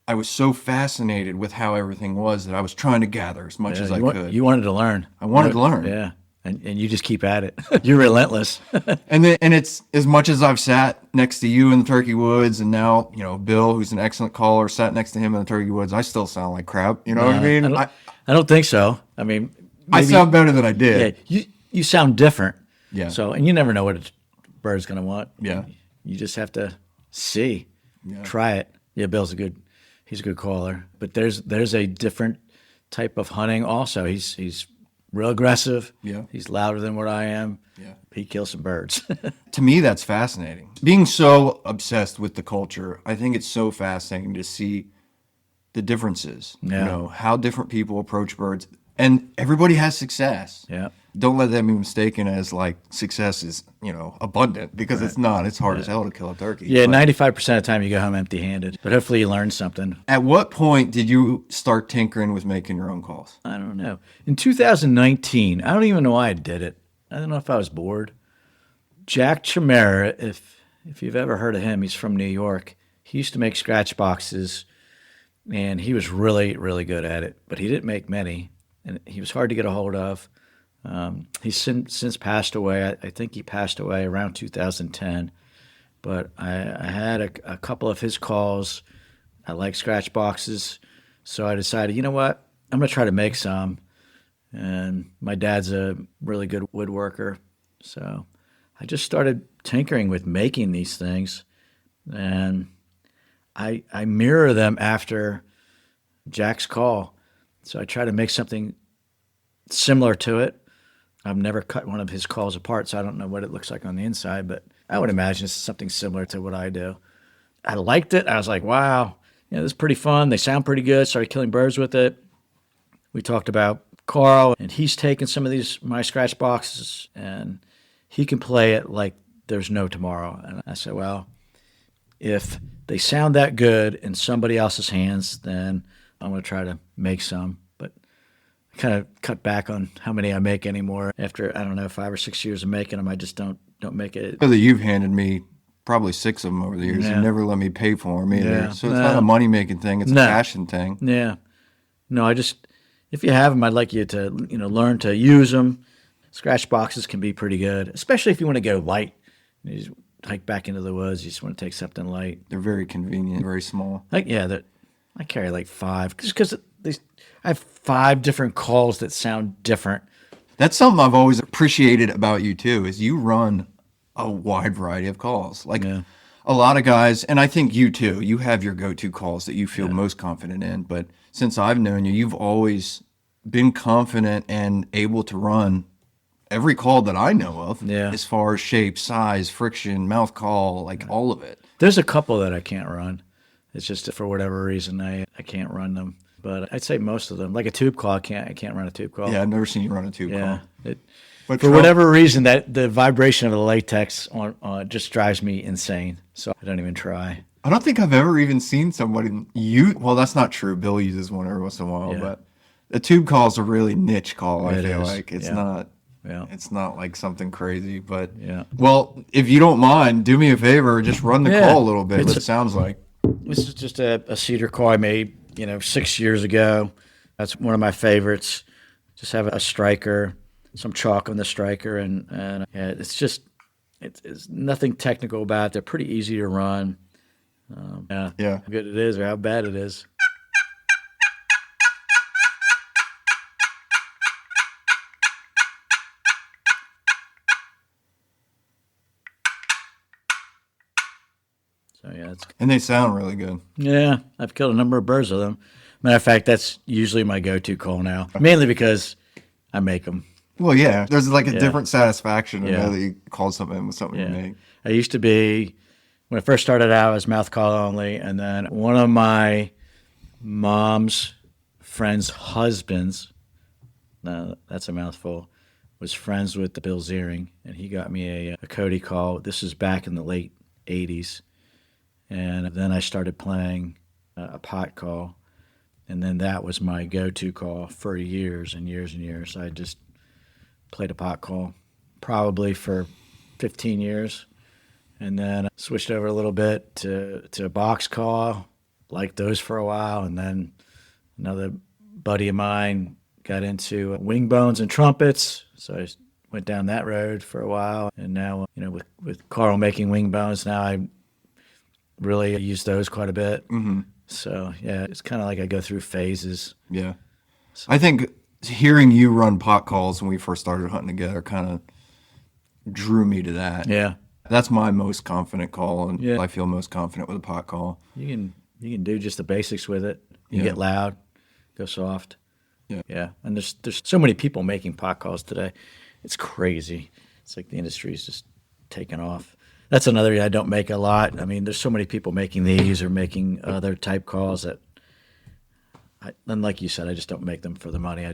I was so fascinated with how everything was that I was trying to gather as much as I could. You wanted to learn. I wanted to learn. Yeah. And you just keep at it. You're relentless. And it's, as much as I've sat next to you in the turkey woods, and now, Bill, who's an excellent caller, sat next to him in the turkey woods, I still sound like crap. You know what I mean? I don't think so. I mean, I sound better than I did. Yeah, you sound different. Yeah. So, and you never know what a bird's going to want. Yeah. You just have to see, try it. Yeah, he's a good caller. But there's a different type of hunting also. He's real aggressive. Yeah. He's louder than what I am. Yeah. He kills some birds. To me, that's fascinating. Being so obsessed with the culture, I think it's so fascinating to see the differences. Yeah. How different people approach birds. And everybody has success. Yeah. Don't let that be mistaken as like success is, abundant, because it's not. It's hard as hell to kill a turkey. Yeah, 95% of the time you go home empty-handed. But hopefully you learn something. At what point did you start tinkering with making your own calls? I don't know. In 2019, I don't even know why I did it. I don't know if I was bored. Jack Chimera, if you've ever heard of him, he's from New York. He used to make scratch boxes, and he was really, really good at it. But he didn't make many, and he was hard to get a hold of. He's since passed away. I think he passed away around 2010. But I had a couple of his calls. I like scratch boxes. So I decided, you know what? I'm going to try to make some. And my dad's a really good woodworker. So I just started tinkering with making these things. And I mirror them after Jack's call. So I try to make something similar to it. I've never cut one of his calls apart, so I don't know what it looks like on the inside, but I would imagine it's something similar to what I do. I liked it. I was like, wow, this is pretty fun. They sound pretty good. Started killing birds with it. We talked about Carl, and he's taken some of my scratch boxes, and he can play it like there's no tomorrow. And I said, well, if they sound that good in somebody else's hands, then I'm going to try to make some. I kind of cut back on how many I make anymore. After, 5 or 6 years of making them, I just don't make it. Whether you've handed me probably 6 of them over the years. Yeah. You never let me pay for them either. Yeah. So it's not a money-making thing. It's a passion thing. Yeah. No, if you have them, I'd like you to, learn to use them. Scratch boxes can be pretty good, especially if you want to go light. You just hike back into the woods. You just want to take something light. They're very convenient, very small. I carry like 5 just because I have 5 different calls that sound different. That's something I've always appreciated about you too, is you run a wide variety of calls. Like a lot of guys, and I think you too, you have your go-to calls that you feel most confident in. But since I've known you, you've always been confident and able to run every call that I know of, as far as shape, size, friction, mouth call, like all of it. There's a couple that I can't run. It's just for whatever reason I can't run them. But I'd say most of them, like a tube call, I can't run a tube call. Yeah, I've never seen you run a tube call. But for whatever reason, that the vibration of the latex on just drives me insane. So I don't even try. I don't think I've ever even seen somebody well, that's not true. Bill uses one every once in a while, but the tube call is a really niche call. I feel like it's not. Yeah. It's not like something crazy, but well, if you don't mind, do me a favor, just run the call a little bit. What it sounds like. This is just a cedar call I made, 6 years ago. That's one of my favorites. Just have a striker, some chalk on the striker, and it's just it's nothing technical about it. They're pretty easy to run. How good it is or how bad it is. So and they sound really good. Yeah, I've killed a number of birds with them. Matter of fact, that's usually my go-to call now, mainly because I make them. Well, yeah, there's like a different satisfaction to know that you called something with something you made. I used to be when I first started out, I was mouth call only. And then one of my mom's friend's husbands, no, that's a mouthful, was friends with the Bill Ziering, and he got me a Cody call. This is back in the late 80s. And then I started playing a pot call. And then that was my go-to call for years and years and years. I just played a pot call probably for 15 years. And then I switched over a little bit to a box call, liked those for a while. And then another buddy of mine got into wing bones and trumpets. So I went down that road for a while. And now, with Carl making wing bones, now I really use those quite a bit. Mm-hmm. So, yeah, it's kind of like I go through phases. Yeah. So. I think hearing you run pot calls when we first started hunting together kind of drew me to that. Yeah. That's my most confident call, and I feel most confident with a pot call. You can do just the basics with it. You get loud, go soft. Yeah. Yeah. And there's so many people making pot calls today. It's crazy. It's like the industry's just taken off. That's another I don't make a lot. I mean, there's so many people making these or making other type calls that, and like you said, I just don't make them for the money.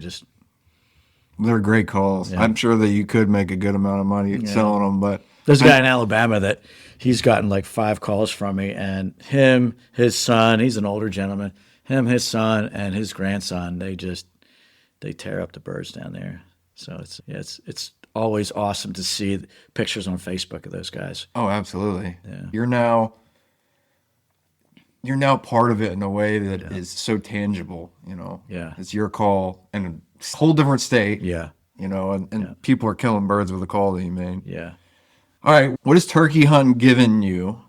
They're great calls. Yeah. I'm sure that you could make a good amount of money selling them, but there's a guy in Alabama that he's gotten like 5 calls from me, and him, his son, he's an older gentleman, his son, and his grandson, they tear up the birds down there. So it's always awesome to see pictures on Facebook of those guys. Oh, absolutely. Yeah. You're now part of it in a way that is so tangible, Yeah. It's your call in a whole different state. Yeah. And people are killing birds with a call that you made. Yeah. All right. What has turkey hunting given you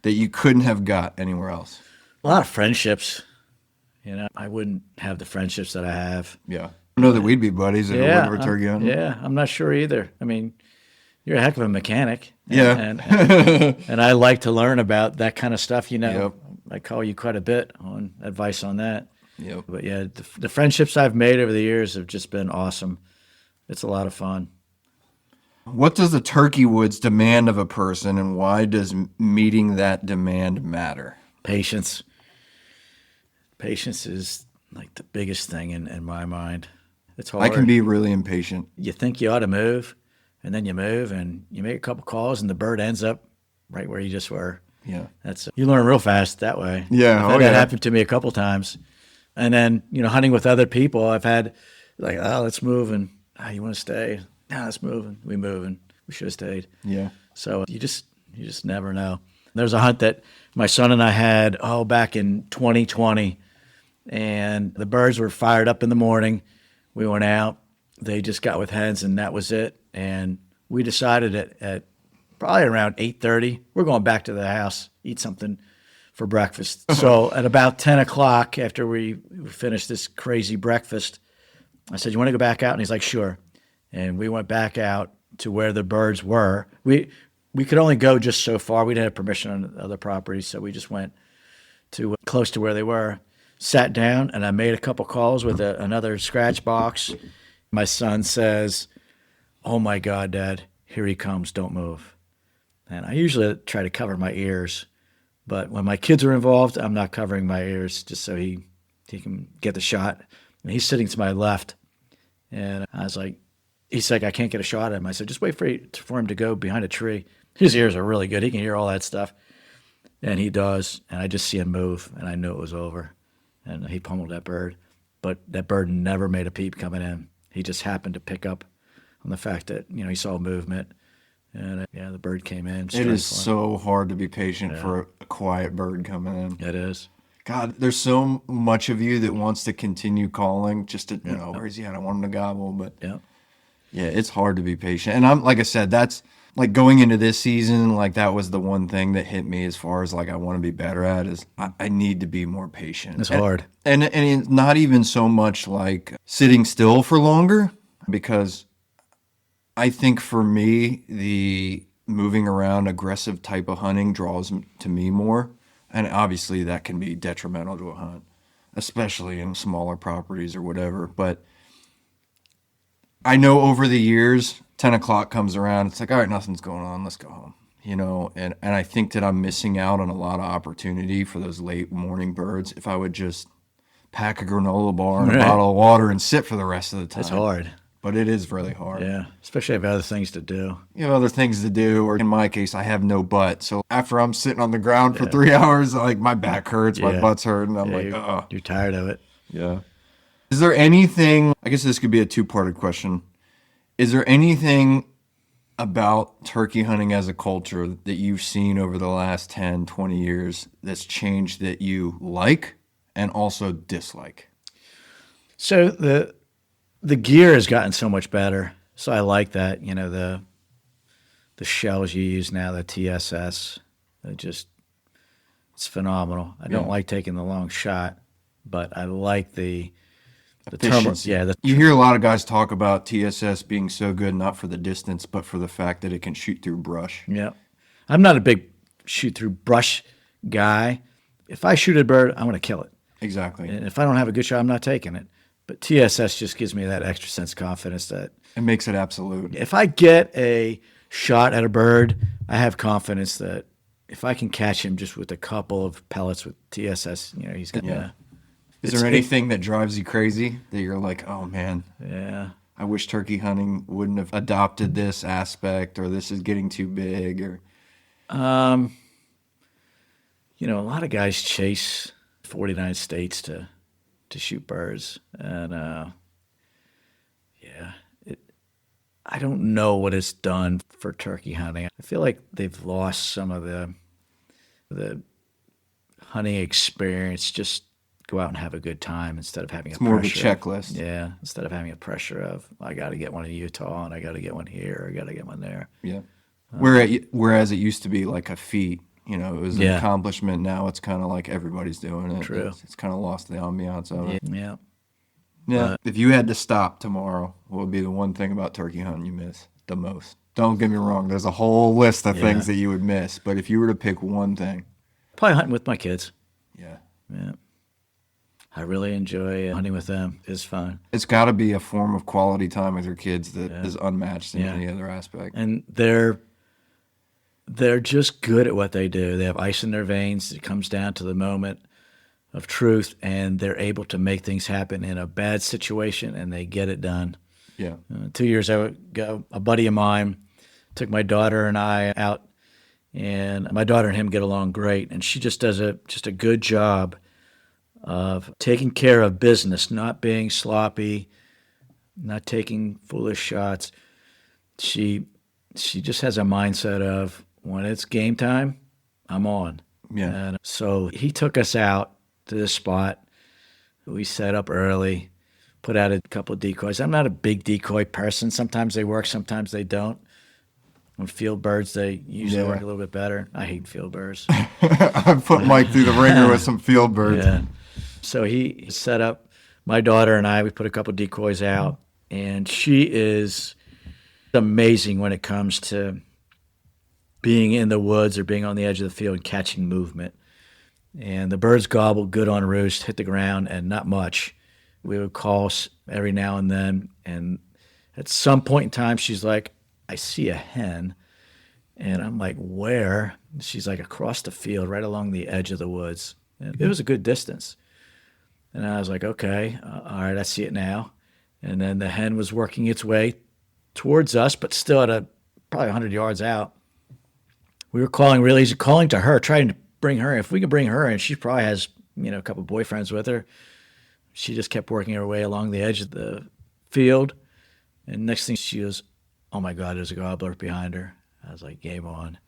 that you couldn't have got anywhere else? A lot of friendships. I wouldn't have the friendships that I have. Yeah. I know that we'd be buddies if it wasn't for turkey hunting. Yeah, I'm not sure either. I mean, you're a heck of a mechanic. And I like to learn about that kind of stuff. Yep. I call you quite a bit on advice on that. Yep. But yeah, the friendships I've made over the years have just been awesome. It's a lot of fun. What does the turkey woods demand of a person, and why does meeting that demand matter? Patience. Patience is like the biggest thing in my mind. It's hard. I can be really impatient. You think you ought to move, and then you move, and you make a couple calls, and the bird ends up right where you just were. Yeah. You learn real fast that way. Yeah. That happened to me a couple times. And then, hunting with other people, I've had like, oh, let's move, and you want to stay? No, let's move, and we move, and we should have stayed. Yeah. So you just never know. There's a hunt that my son and I had, back in 2020, and the birds were fired up in the morning. We went out. They just got with hens, and that was it. And we decided at probably around 8:30, we're going back to the house, eat something for breakfast. So at about 10 o'clock, after we finished this crazy breakfast, I said, "You want to go back out?" And he's like, "Sure." And we went back out to where the birds were. We could only go just so far. We didn't have permission on other properties, so we just went to close to where they were. Sat down, and I made a couple calls with another scratch box. My son says, "Oh my God, Dad, here he comes, don't move." And I usually try to cover my ears, but when my kids are involved, I'm not covering my ears just so he can get the shot. And he's sitting to my left, and I was like, he's like, "I can't get a shot at him." I said, "Just wait for him to go behind a tree." His ears are really good. He can hear all that stuff. And he does, and I just see him move, and I knew it was over. And he pummeled that bird. But that bird never made a peep coming in. He just happened to pick up on the fact that, he saw movement. And, the bird came in. It is so hard to be patient for a quiet bird coming in. It is. God, there's so much of you that wants to continue calling just to, where's he at? I want him to gobble. But, it's hard to be patient. And I'm, like I said, that's, like going into this season, like that was the one thing that hit me as far as like I want to be better at is I need to be more patient. It's hard. And it's not even so much like sitting still for longer, because I think for me, the moving around aggressive type of hunting draws to me more. And obviously that can be detrimental to a hunt, especially in smaller properties or whatever. But I know over the years, 10 o'clock comes around, it's like, all right, nothing's going on, let's go home. and I think that I'm missing out on a lot of opportunity for those late morning birds if I would just pack a granola bar and a bottle of water and sit for the rest of the time. It's hard. But it is really hard. Yeah, especially if I have other things to do. You have other things to do, or in my case, I have no butt. So after I'm sitting on the ground for 3 hours, like my back hurts, my butt's hurting. I'm like, You're tired of it. Yeah. Is there anything, I guess this could be a two-parted question. Is there anything about turkey hunting as a culture that you've seen over the last 10, 20 years that's changed that you like and also dislike? So the gear has gotten so much better. So I like that, the shells you use now, the TSS, it's phenomenal. I don't like taking the long shot, but I like the efficiency. You hear a lot of guys talk about TSS being so good, not for the distance, but for the fact that it can shoot through brush. Yeah. I'm not a big shoot through brush guy. If I shoot a bird, I want to kill it. Exactly. And if I don't have a good shot, I'm not taking it. But TSS just gives me that extra sense of confidence that it makes it absolute. If I get a shot at a bird, I have confidence that if I can catch him just with a couple of pellets with TSS, he's going to. Yeah. Is there anything that drives you crazy that you're like, oh man, I wish turkey hunting wouldn't have adopted this aspect, or this is getting too big, or a lot of guys chase 49 states to shoot birds, and I don't know what it's done for turkey hunting. I feel like they've lost some of the hunting experience. Just go out and have a good time instead of having it's more of a checklist. Instead of having a pressure of I got to get one in Utah and I got to get one here, I got to get one there. Yeah. Whereas it used to be like a feat, it was an accomplishment. Now it's kind of like everybody's doing it. True. It's kind of lost the ambiance of it. Yeah. Yeah. If you had to stop tomorrow, what would be the one thing about turkey hunting you miss the most? Don't get me wrong. There's a whole list of things that you would miss. But if you were to pick one thing. Probably hunting with my kids. Yeah. Yeah. I really enjoy hunting with them. It's fun. It's got to be a form of quality time with your kids that is unmatched in any other aspect. And they're just good at what they do. They have ice in their veins. It comes down to the moment of truth, and they're able to make things happen in a bad situation, and they get it done. Yeah. 2 years ago, a buddy of mine took my daughter and I out, and my daughter and him get along great, and she just does a good job of taking care of business, not being sloppy, not taking foolish shots. She just has a mindset of when it's game time, I'm on. Yeah. And so he took us out to this spot. We set up early, put out a couple of decoys. I'm not a big decoy person. Sometimes they work, sometimes they don't. On field birds, they usually work a little bit better. I hate field birds. I put Mike through the ringer with some field birds. Yeah. So he set up my daughter and I. We put a couple of decoys out, and she is amazing when it comes to being in the woods or being on the edge of the field and catching movement. And the birds gobble good on roost, hit the ground, and not much. We would call every now and then, and at some point in time, she's like, I see a hen. And I'm like, where? She's like, across the field, right along the edge of the woods. And it was a good distance. And I was like, okay, all right, I see it now. And then the hen was working its way towards us, but still at probably 100 yards out. We were calling really easy, calling to her, trying to bring her in. If we could bring her in, she probably has, a couple of boyfriends with her. She just kept working her way along the edge of the field. And next thing she was, oh my God, there's a gobbler behind her. I was like, game on.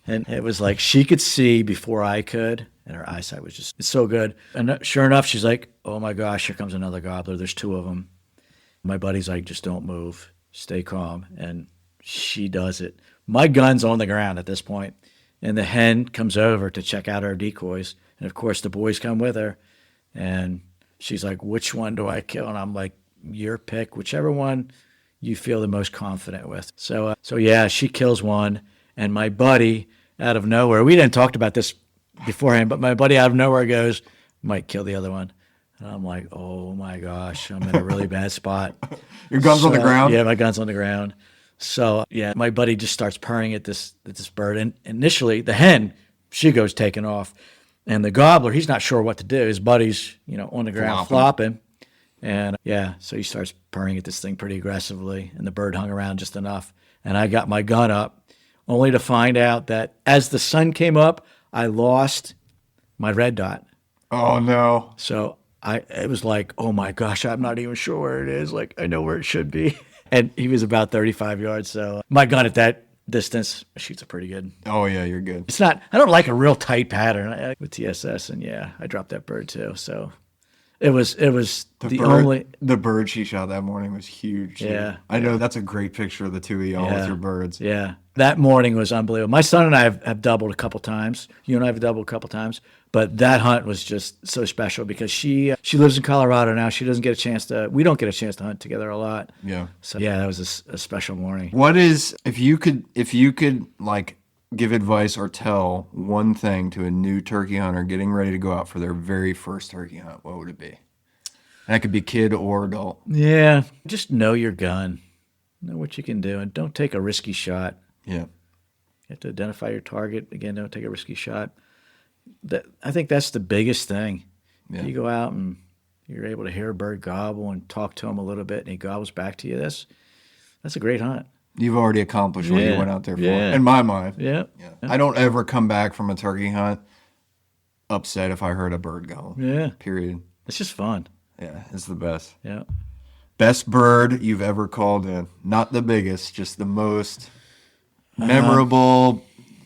And it was like she could see before I could, and her eyesight was just so good. And sure enough, she's like, oh my gosh, here comes another gobbler. There's two of them. My buddy's like, just don't move. Stay calm. And she does it. My gun's on the ground at this point, and the hen comes over to check out our decoys. And, of course, the boys come with her. And she's like, which one do I kill? And I'm like, your pick, whichever one you feel the most confident with. So yeah, she kills one. And my buddy, out of nowhere, we didn't talk about this beforehand, but my buddy out of nowhere goes, might kill the other one. And I'm like, oh my gosh, I'm in a really bad spot. Your gun's on the ground? Yeah, my gun's on the ground. So yeah, my buddy just starts purring at this bird, and initially the hen, she goes taking off, and the gobbler, he's not sure what to do. His buddy's on the ground flopping, and yeah, so he starts purring at this thing pretty aggressively, and the bird hung around just enough, and I got my gun up, only to find out that as the sun came up, I lost my red dot. Oh no! So it was like, oh my gosh, I'm not even sure where it is. Like I know where it should be. And he was about 35 yards. So my gun at that distance shoots it pretty good. Oh yeah, you're good. It's not, I don't like a real tight pattern with TSS. And yeah, I dropped that bird too. So it was the bird she shot that morning was huge. Yeah. I know that's a great picture of the two of y'all with your birds. Yeah. That morning was unbelievable. My son and I have doubled a couple times. You and I have doubled a couple times. But that hunt was just so special because she lives in Colorado now. We don't get a chance to hunt together a lot. Yeah. So yeah, that was a special morning. What is, if you could like give advice or tell one thing to a new turkey hunter getting ready to go out for their very first turkey hunt, what would it be? And that could be kid or adult. Yeah. Just know your gun. Know what you can do and don't take a risky shot. Yeah. You have to identify your target. Again, don't take a risky shot. I think that's the biggest thing. Yeah. You go out and you're able to hear a bird gobble and talk to him a little bit, and he gobbles back to you. That's a great hunt. You've already accomplished what you went out there for, in my mind. Yeah. I don't ever come back from a turkey hunt upset if I heard a bird gobble. Yeah. Period. It's just fun. Yeah, it's the best. Yeah. Best bird you've ever called in. Not the biggest, just the most memorable.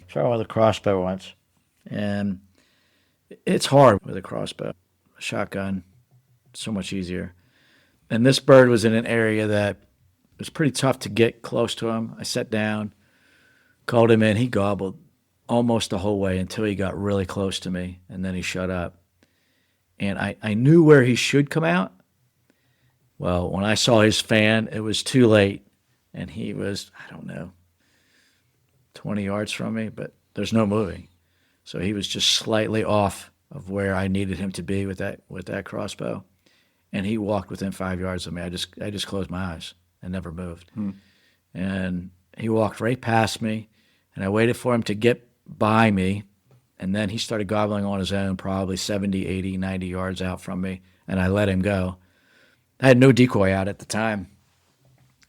Started with a crossbow once, and it's hard with a crossbow. A shotgun, so much easier. And this bird was in an area that it was pretty tough to get close to him. I sat down, called him in. He gobbled almost the whole way until he got really close to me, and then he shut up. And I knew where he should come out. Well, when I saw his fan, it was too late, and he was, 20 yards from me, but there's no moving. So he was just slightly off of where I needed him to be with that crossbow, and he walked within 5 yards of me. I just closed my eyes and never moved, and he walked right past me, and I waited for him to get by me, and then he started gobbling on his own, probably 70, 80, 90 yards out from me, and I let him go. I had no decoy out at the time,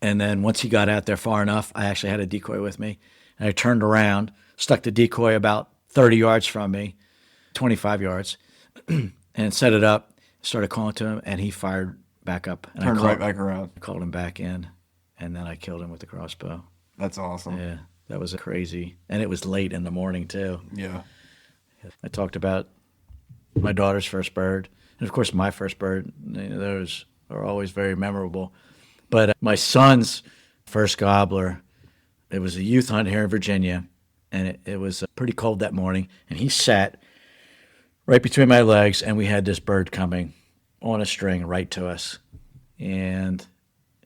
and then once he got out there far enough, I actually had a decoy with me, and I turned around, stuck the decoy about 30 yards from me, 25 yards, and set it up, started calling to him, and he fired back up. And Turned right back around. I called him back in, and then I killed him with the crossbow. That's awesome. Yeah, that was crazy. And it was late in the morning, too. Yeah. I talked about my daughter's first bird, and of course my first bird. Those are always very memorable. But my son's first gobbler, it was a youth hunt here in Virginia, and it was pretty cold that morning, and he sat right between my legs, and we had this bird coming on a string right to us. And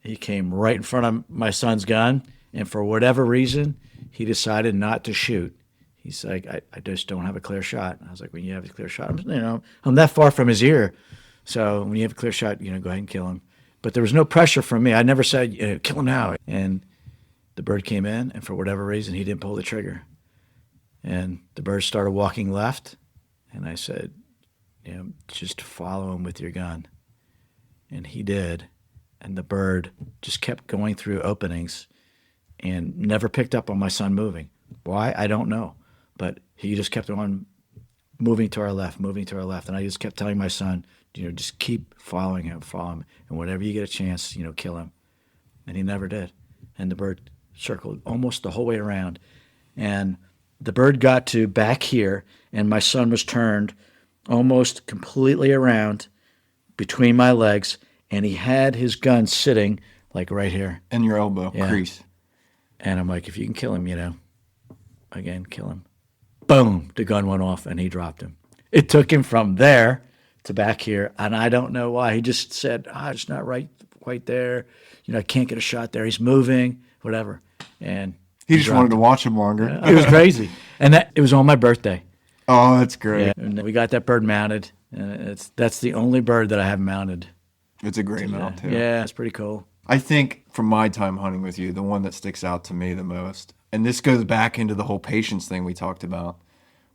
he came right in front of my son's gun, and for whatever reason, he decided not to shoot. He's like, I just don't have a clear shot. And I was like, when you have a clear shot, I'm that far from his ear. So when you have a clear shot, go ahead and kill him. But there was no pressure from me. I never said, kill him now. And the bird came in, and for whatever reason, he didn't pull the trigger. And the bird started walking left, and I said, just follow him with your gun. And he did. And the bird just kept going through openings and never picked up on my son moving. Why? I don't know. But he just kept on moving to our left. And I just kept telling my son, just keep following him. And whenever you get a chance, kill him. And he never did. And the bird circled almost the whole way around. And the bird got to back here, and my son was turned almost completely around between my legs, and he had his gun sitting like right here. In your elbow, crease. And I'm like, if you can kill him, again, kill him. Boom, the gun went off, and he dropped him. It took him from there to back here, and I don't know why. He just said, it's not right quite there. I can't get a shot there. He's moving, whatever. And he just wanted to watch him longer. It was crazy. And it was on my birthday. Oh, that's great. Yeah, and we got that bird mounted. And that's the only bird that I have mounted. It's a great mount, too. Yeah, it's pretty cool. I think from my time hunting with you, the one that sticks out to me the most, and this goes back into the whole patience thing we talked about,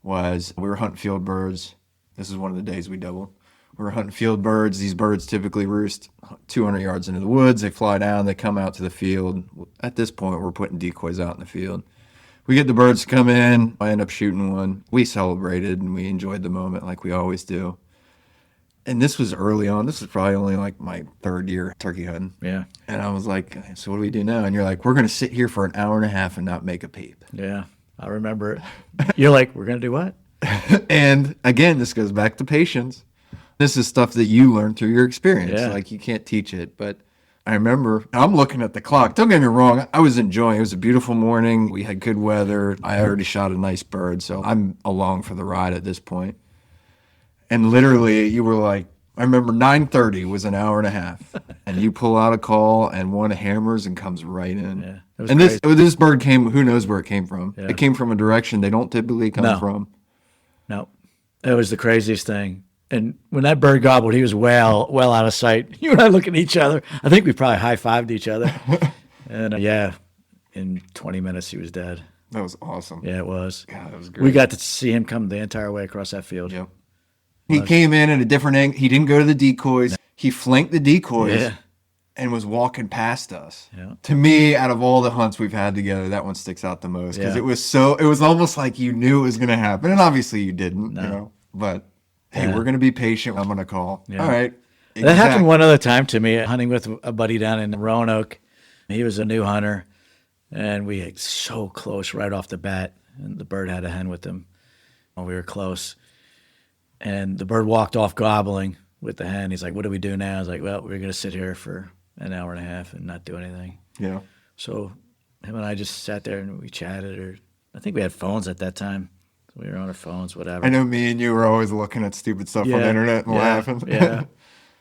was we were hunting field birds. This is one of the days we doubled. We were hunting field birds. These birds typically roost 200 yards into the woods. They fly down. They come out to the field. At this point, we're putting decoys out in the field. We get the birds to come in. I end up shooting one. We celebrated and we enjoyed the moment like we always do. And this was early on. This was probably only like my third year turkey hunting. Yeah. And I was like, so what do we do now? And you're like, we're going to sit here for an hour and a half and not make a peep. Yeah. I remember it. You're like, we're going to do what? And again, this goes back to patience. This is stuff that you learn through your experience. Yeah. Like you can't teach it. But I remember, I'm looking at the clock. Don't get me wrong. I was enjoying it. It was a beautiful morning. We had good weather. I already shot a nice bird. So I'm along for the ride at this point. And literally, you were like, I remember 9:30 was an hour and a half, and you pull out a call, and one hammers and comes right in. Yeah, and this bird came. Who knows where it came from? Yeah. It came from a direction they don't typically come from. No, it was the craziest thing. And when that bird gobbled, he was well out of sight. You and I looking at each other. I think we probably high-fived each other. And in 20 minutes he was dead. That was awesome. Yeah, it was. God, that was great. We got to see him come the entire way across that field. Yep. He came in at a different angle. He didn't go to the decoys. No. He flanked the decoys and was walking past us. Yeah. To me, out of all the hunts we've had together, that one sticks out the most because it was almost like you knew it was going to happen. And obviously you didn't, but hey, we're going to be patient. I'm going to call. Yeah. All right. Exactly. That happened one other time to me, hunting with a buddy down in Roanoke. He was a new hunter, and we had so close right off the bat, and the bird had a hen with him. We were close. And the bird walked off gobbling with the hen. He's like, what do we do now? I was like, well, we're going to sit here for an hour and a half and not do anything. Yeah. So him and I just sat there and we chatted. Or I think we had phones at that time. So we were on our phones, whatever. I know me and you were always looking at stupid stuff on the internet and laughing. Yeah.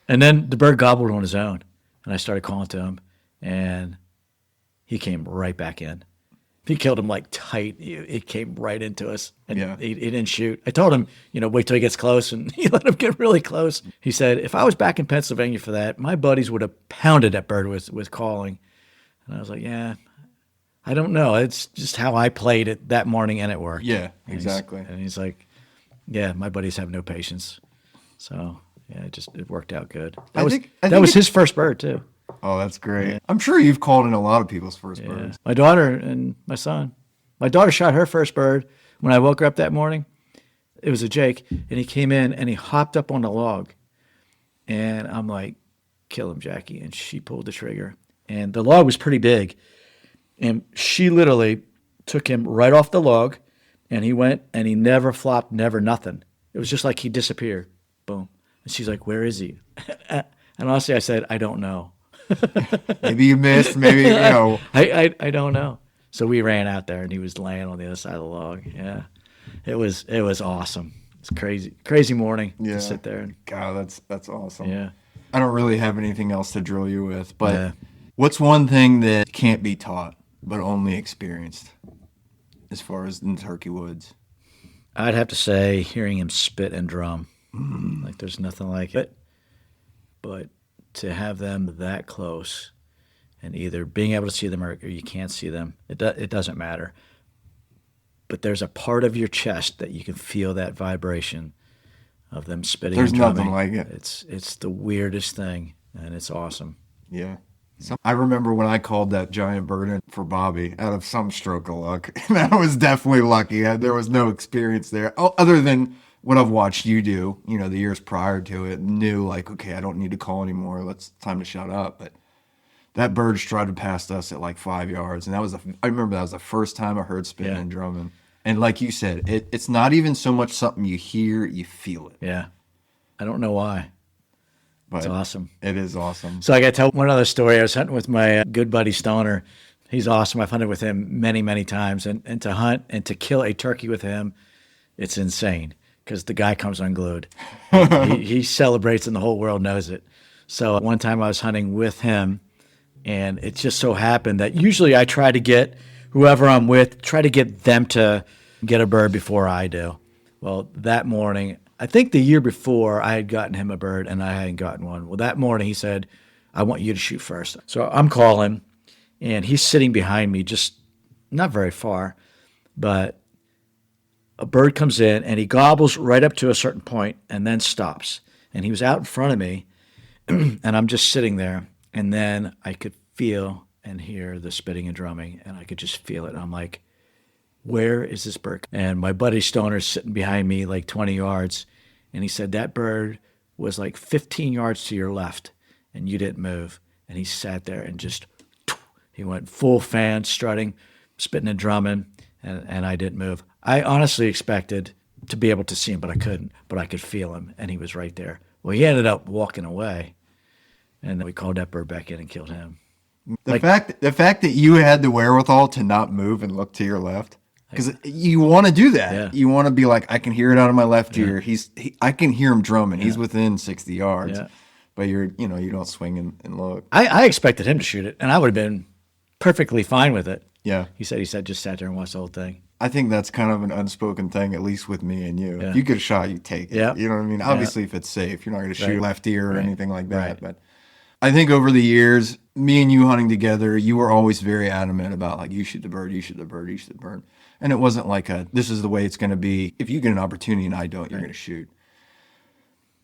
And then the bird gobbled on his own. And I started calling to him. And he came right back in. He killed him like tight. It came right into us, and he didn't shoot. I told him, wait till he gets close, and he let him get really close. He said, if I was back in Pennsylvania for that, my buddies would have pounded that bird with calling. And I was like, yeah, I don't know. It's just how I played it that morning, and it worked. Yeah, exactly. And he's like, yeah, my buddies have no patience. So, yeah, it worked out good. That was his first bird, too. Oh, that's great. Yeah. I'm sure you've called in a lot of people's first birds. My daughter and my son. My daughter shot her first bird when I woke her up that morning. It was a Jake, and he came in, and he hopped up on the log. And I'm like, kill him, Jackie. And she pulled the trigger. And the log was pretty big. And she literally took him right off the log, and he went, and he never flopped, never nothing. It was just like he disappeared. Boom. And she's like, where is he? And honestly, I said, I don't know. Maybe you missed, maybe, I don't know. So we ran out there, and he was laying on the other side of the log. Yeah. It was awesome. It's crazy morning to sit there. God, that's awesome. Yeah. I don't really have anything else to drill you with, but what's one thing that can't be taught but only experienced as far as in turkey woods? I'd have to say hearing him spit and drum. Like there's nothing like it. But to have them that close and either being able to see them or you can't see them, it doesn't matter. But there's a part of your chest that you can feel that vibration of them spitting and drumming. There's nothing like it. It's the weirdest thing, and it's awesome. Yeah. I remember when I called that giant bird in for Bobby out of some stroke of luck. And I was definitely lucky. There was no experience there other than what I've watched you do, the years prior to it. Knew like, okay, I don't need to call anymore. Time to shut up. But that bird strutted past us at like 5 yards. And I remember that was the first time I heard spitting and drumming. And like you said, it's not even so much something you hear, you feel it. Yeah. I don't know why. But it's awesome. It is awesome. So I got to tell one other story. I was hunting with my good buddy Stoner. He's awesome. I've hunted with him many, many times. And to hunt and to kill a turkey with him, it's insane because the guy comes unglued. he celebrates and the whole world knows it. So one time I was hunting with him, and it just so happened that usually I try to get whoever I'm with, try to get them to get a bird before I do. Well, that morning, I think the year before I had gotten him a bird and I hadn't gotten one. Well, that morning he said, I want you to shoot first. So I'm calling, and he's sitting behind me, just not very far, but a bird comes in, and he gobbles right up to a certain point and then stops. And he was out in front of me, and I'm just sitting there, and then I could feel and hear the spitting and drumming, and I could just feel it. And I'm like, where is this bird? And my buddy Stoner's sitting behind me like 20 yards, and he said, that bird was like 15 yards to your left, and you didn't move. And he sat there and just, he went full fan, strutting, spitting and drumming, and I didn't move. I honestly expected to be able to see him, but I couldn't. But I could feel him, and he was right there. Well, he ended up walking away, and then we called that bird back in and killed him. The fact that you had the wherewithal to not move and look to your left, because you want to do that. Yeah. You want to be like, I can hear it out of my left ear. I can hear him drumming. Yeah. He's within 60 yards. Yeah. But you don't swing and look. I expected him to shoot it, and I would have been perfectly fine with it. Yeah. He said just sat there and watched the whole thing. I think that's kind of an unspoken thing, at least with me and you. Yeah. If you get a shot, you take it. Yeah. You know what I mean? Obviously, if it's safe, you're not going to shoot Right. left ear or Right. anything like that. Right. But I think over the years, me and you hunting together, you were always very adamant about like, you shoot the bird, you shoot the bird, you shoot the bird. And it wasn't like this is the way it's going to be. If you get an opportunity and I don't, you're going to shoot.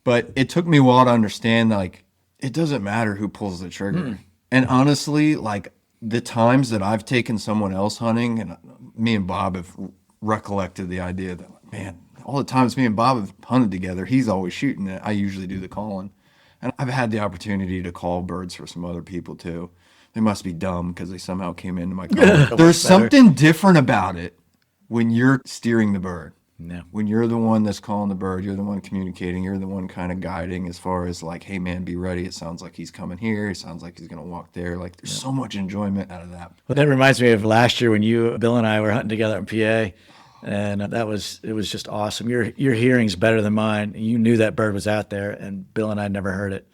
But it took me a while to understand, like, it doesn't matter who pulls the trigger. And honestly, like, the times that I've taken someone else hunting, and me and Bob have recollected the idea that, man, all the times me and Bob have hunted together, he's always shooting it. I usually do the calling. And I've had the opportunity to call birds for some other people too. They must be dumb because they somehow came into my call. There's something different about it when you're steering the bird. No. When you're the one that's calling the bird, you're the one communicating, you're the one kind of guiding as far as like, hey man, be ready. It sounds like he's coming here. It sounds like he's going to walk there. Like there's so much enjoyment out of that. Well, that reminds me of last year when Bill and I were hunting together in PA, and it was just awesome. Your hearing's better than mine. You knew that bird was out there, and Bill and I never heard it.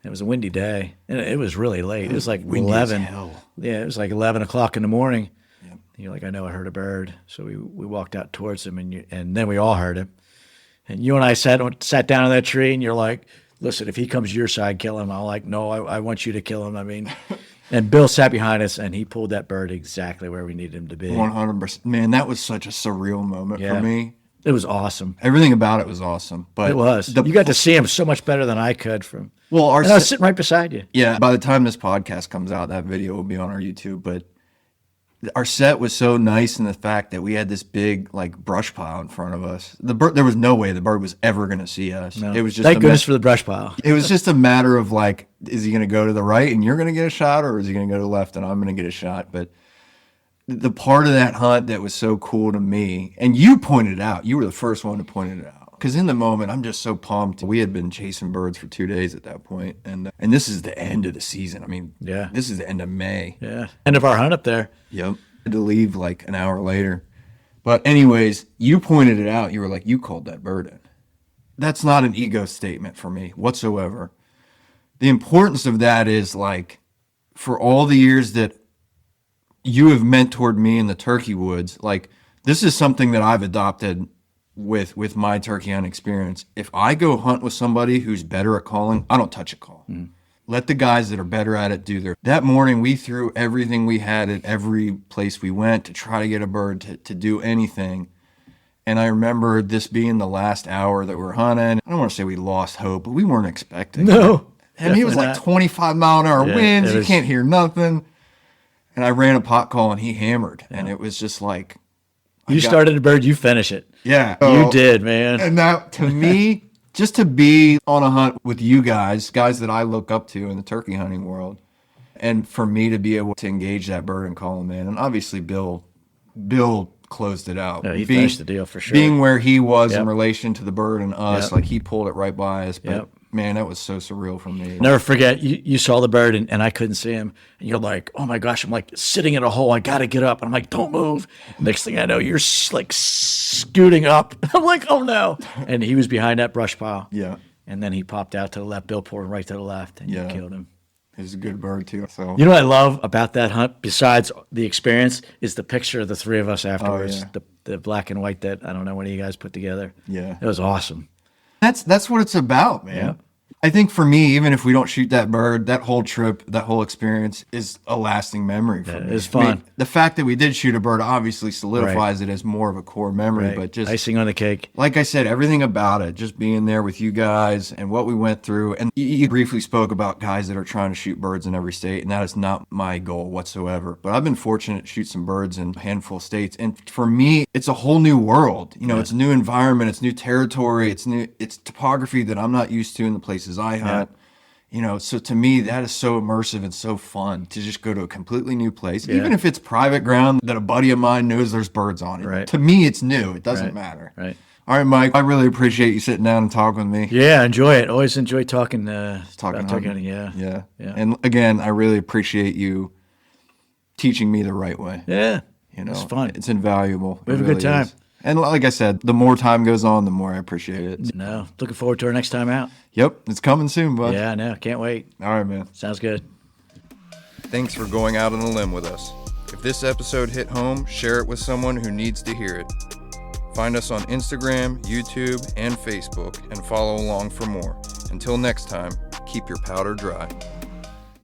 It was a windy day, and it was really late. It was like windy as 11. hell. Yeah, it was like 11 o'clock in the morning. Yep. You're like, I know I heard a bird. So we walked out towards him, and then we all heard him. And you and I sat down in that tree, and you're like, listen, if he comes to your side, kill him. I'm like, no, I want you to kill him. I mean, and Bill sat behind us, and he pulled that bird exactly where we needed him to be. 100%. Man, that was such a surreal moment for me. It was awesome. Everything about it was awesome. But It was. You got to see him so much better than I could from. Well, and I was sitting right beside you. Yeah, by the time this podcast comes out, that video will be on our YouTube. But our set was so nice in the fact that we had this big like brush pile in front of us. The bird, there was no way the bird was ever going to see us. No. It was just Thank goodness for the brush pile. It was just a matter of like, is he going to go to the right and you're going to get a shot, or is he going to go to the left and I'm going to get a shot? But the part of that hunt that was so cool to me, and you pointed it out, you were the first one to point it out. Because in the moment, I'm just so pumped. We had been chasing birds for 2 days at that point, and this is the end of the season. I mean, Yeah. This is the end of May. Yeah. End of our hunt up there. Yep. Had to leave like an hour later. But anyways, you pointed it out. You were like, you called that bird in. That's not an ego statement for me whatsoever. The importance of that is like, for all the years that you have mentored me in the turkey woods, like this is something that I've adopted with my turkey hunt experience. If I go hunt with somebody who's better at calling, I don't touch a call. Let the guys that are better at it do their. That morning we threw everything we had at every place we went to try to get a bird to do anything. And I remember this being the last hour that we're hunting. I don't want to say we lost hope, but we weren't expecting it. No. And he was like 25 mile an hour winds. You can't hear nothing. And I ran a pot call and he hammered. And it was just like. You started a bird, you finish it. Yeah. You did, man. And that, to me, just to be on a hunt with you guys that I look up to in the turkey hunting world, and for me to be able to engage that bird and call him in. And obviously Bill closed it out. No, he finished the deal for sure. Being where he was in relation to the bird and us, like he pulled it right by us. But man, that was so surreal for me. Never forget, you saw the bird and I couldn't see him. And you're like, oh my gosh, I'm like sitting in a hole. I got to get up. And I'm like, don't move. Next thing I know, you're like scooting up. I'm like, oh no. And he was behind that brush pile. Yeah. And then he popped out to the left, Bill pulled him right to the left, and you killed him. He was a good bird too. So you know what I love about that hunt, besides the experience, is the picture of the three of us afterwards. The black and white that I don't know when you guys put together. Yeah. It was awesome. That's what it's about, man. Yeah. I think for me, even if we don't shoot that bird, that whole trip, that whole experience is a lasting memory for me. It's fun. I mean, the fact that we did shoot a bird obviously solidifies it as more of a core memory, Right. but just icing on the cake. like I said, everything about it, just being there with you guys and what we went through. And you briefly spoke about guys that are trying to shoot birds in every state, and that is not my goal whatsoever. But I've been fortunate to shoot some birds in a handful of states. And for me, it's a whole new world. You know, it's a new environment, it's new territory, it's topography that I'm not used to in the places I hunt. You know, so to me, that is so immersive and so fun to just go to a completely new place, even if it's private ground that a buddy of mine knows there's birds on it. Right. To me, it's new. It doesn't matter. Right. All right, Mike, I really appreciate you sitting down and talking with me. Yeah, enjoy it. Always enjoy talking. Talking about hunting. hunting. Yeah. Yeah. Yeah. And again, I really appreciate you teaching me the right way. Yeah. You know, It's fun. It's invaluable. We have It a good really time. is. And like I said, the more time goes on, the more I appreciate it. No, looking forward to our next time out. Yep, it's coming soon, bud. Yeah, I know. Can't wait. All right, man. Sounds good. Thanks for going out on a limb with us. If this episode hit home, share it with someone who needs to hear it. Find us on Instagram, YouTube, and Facebook, and follow along for more. Until next time, keep your powder dry.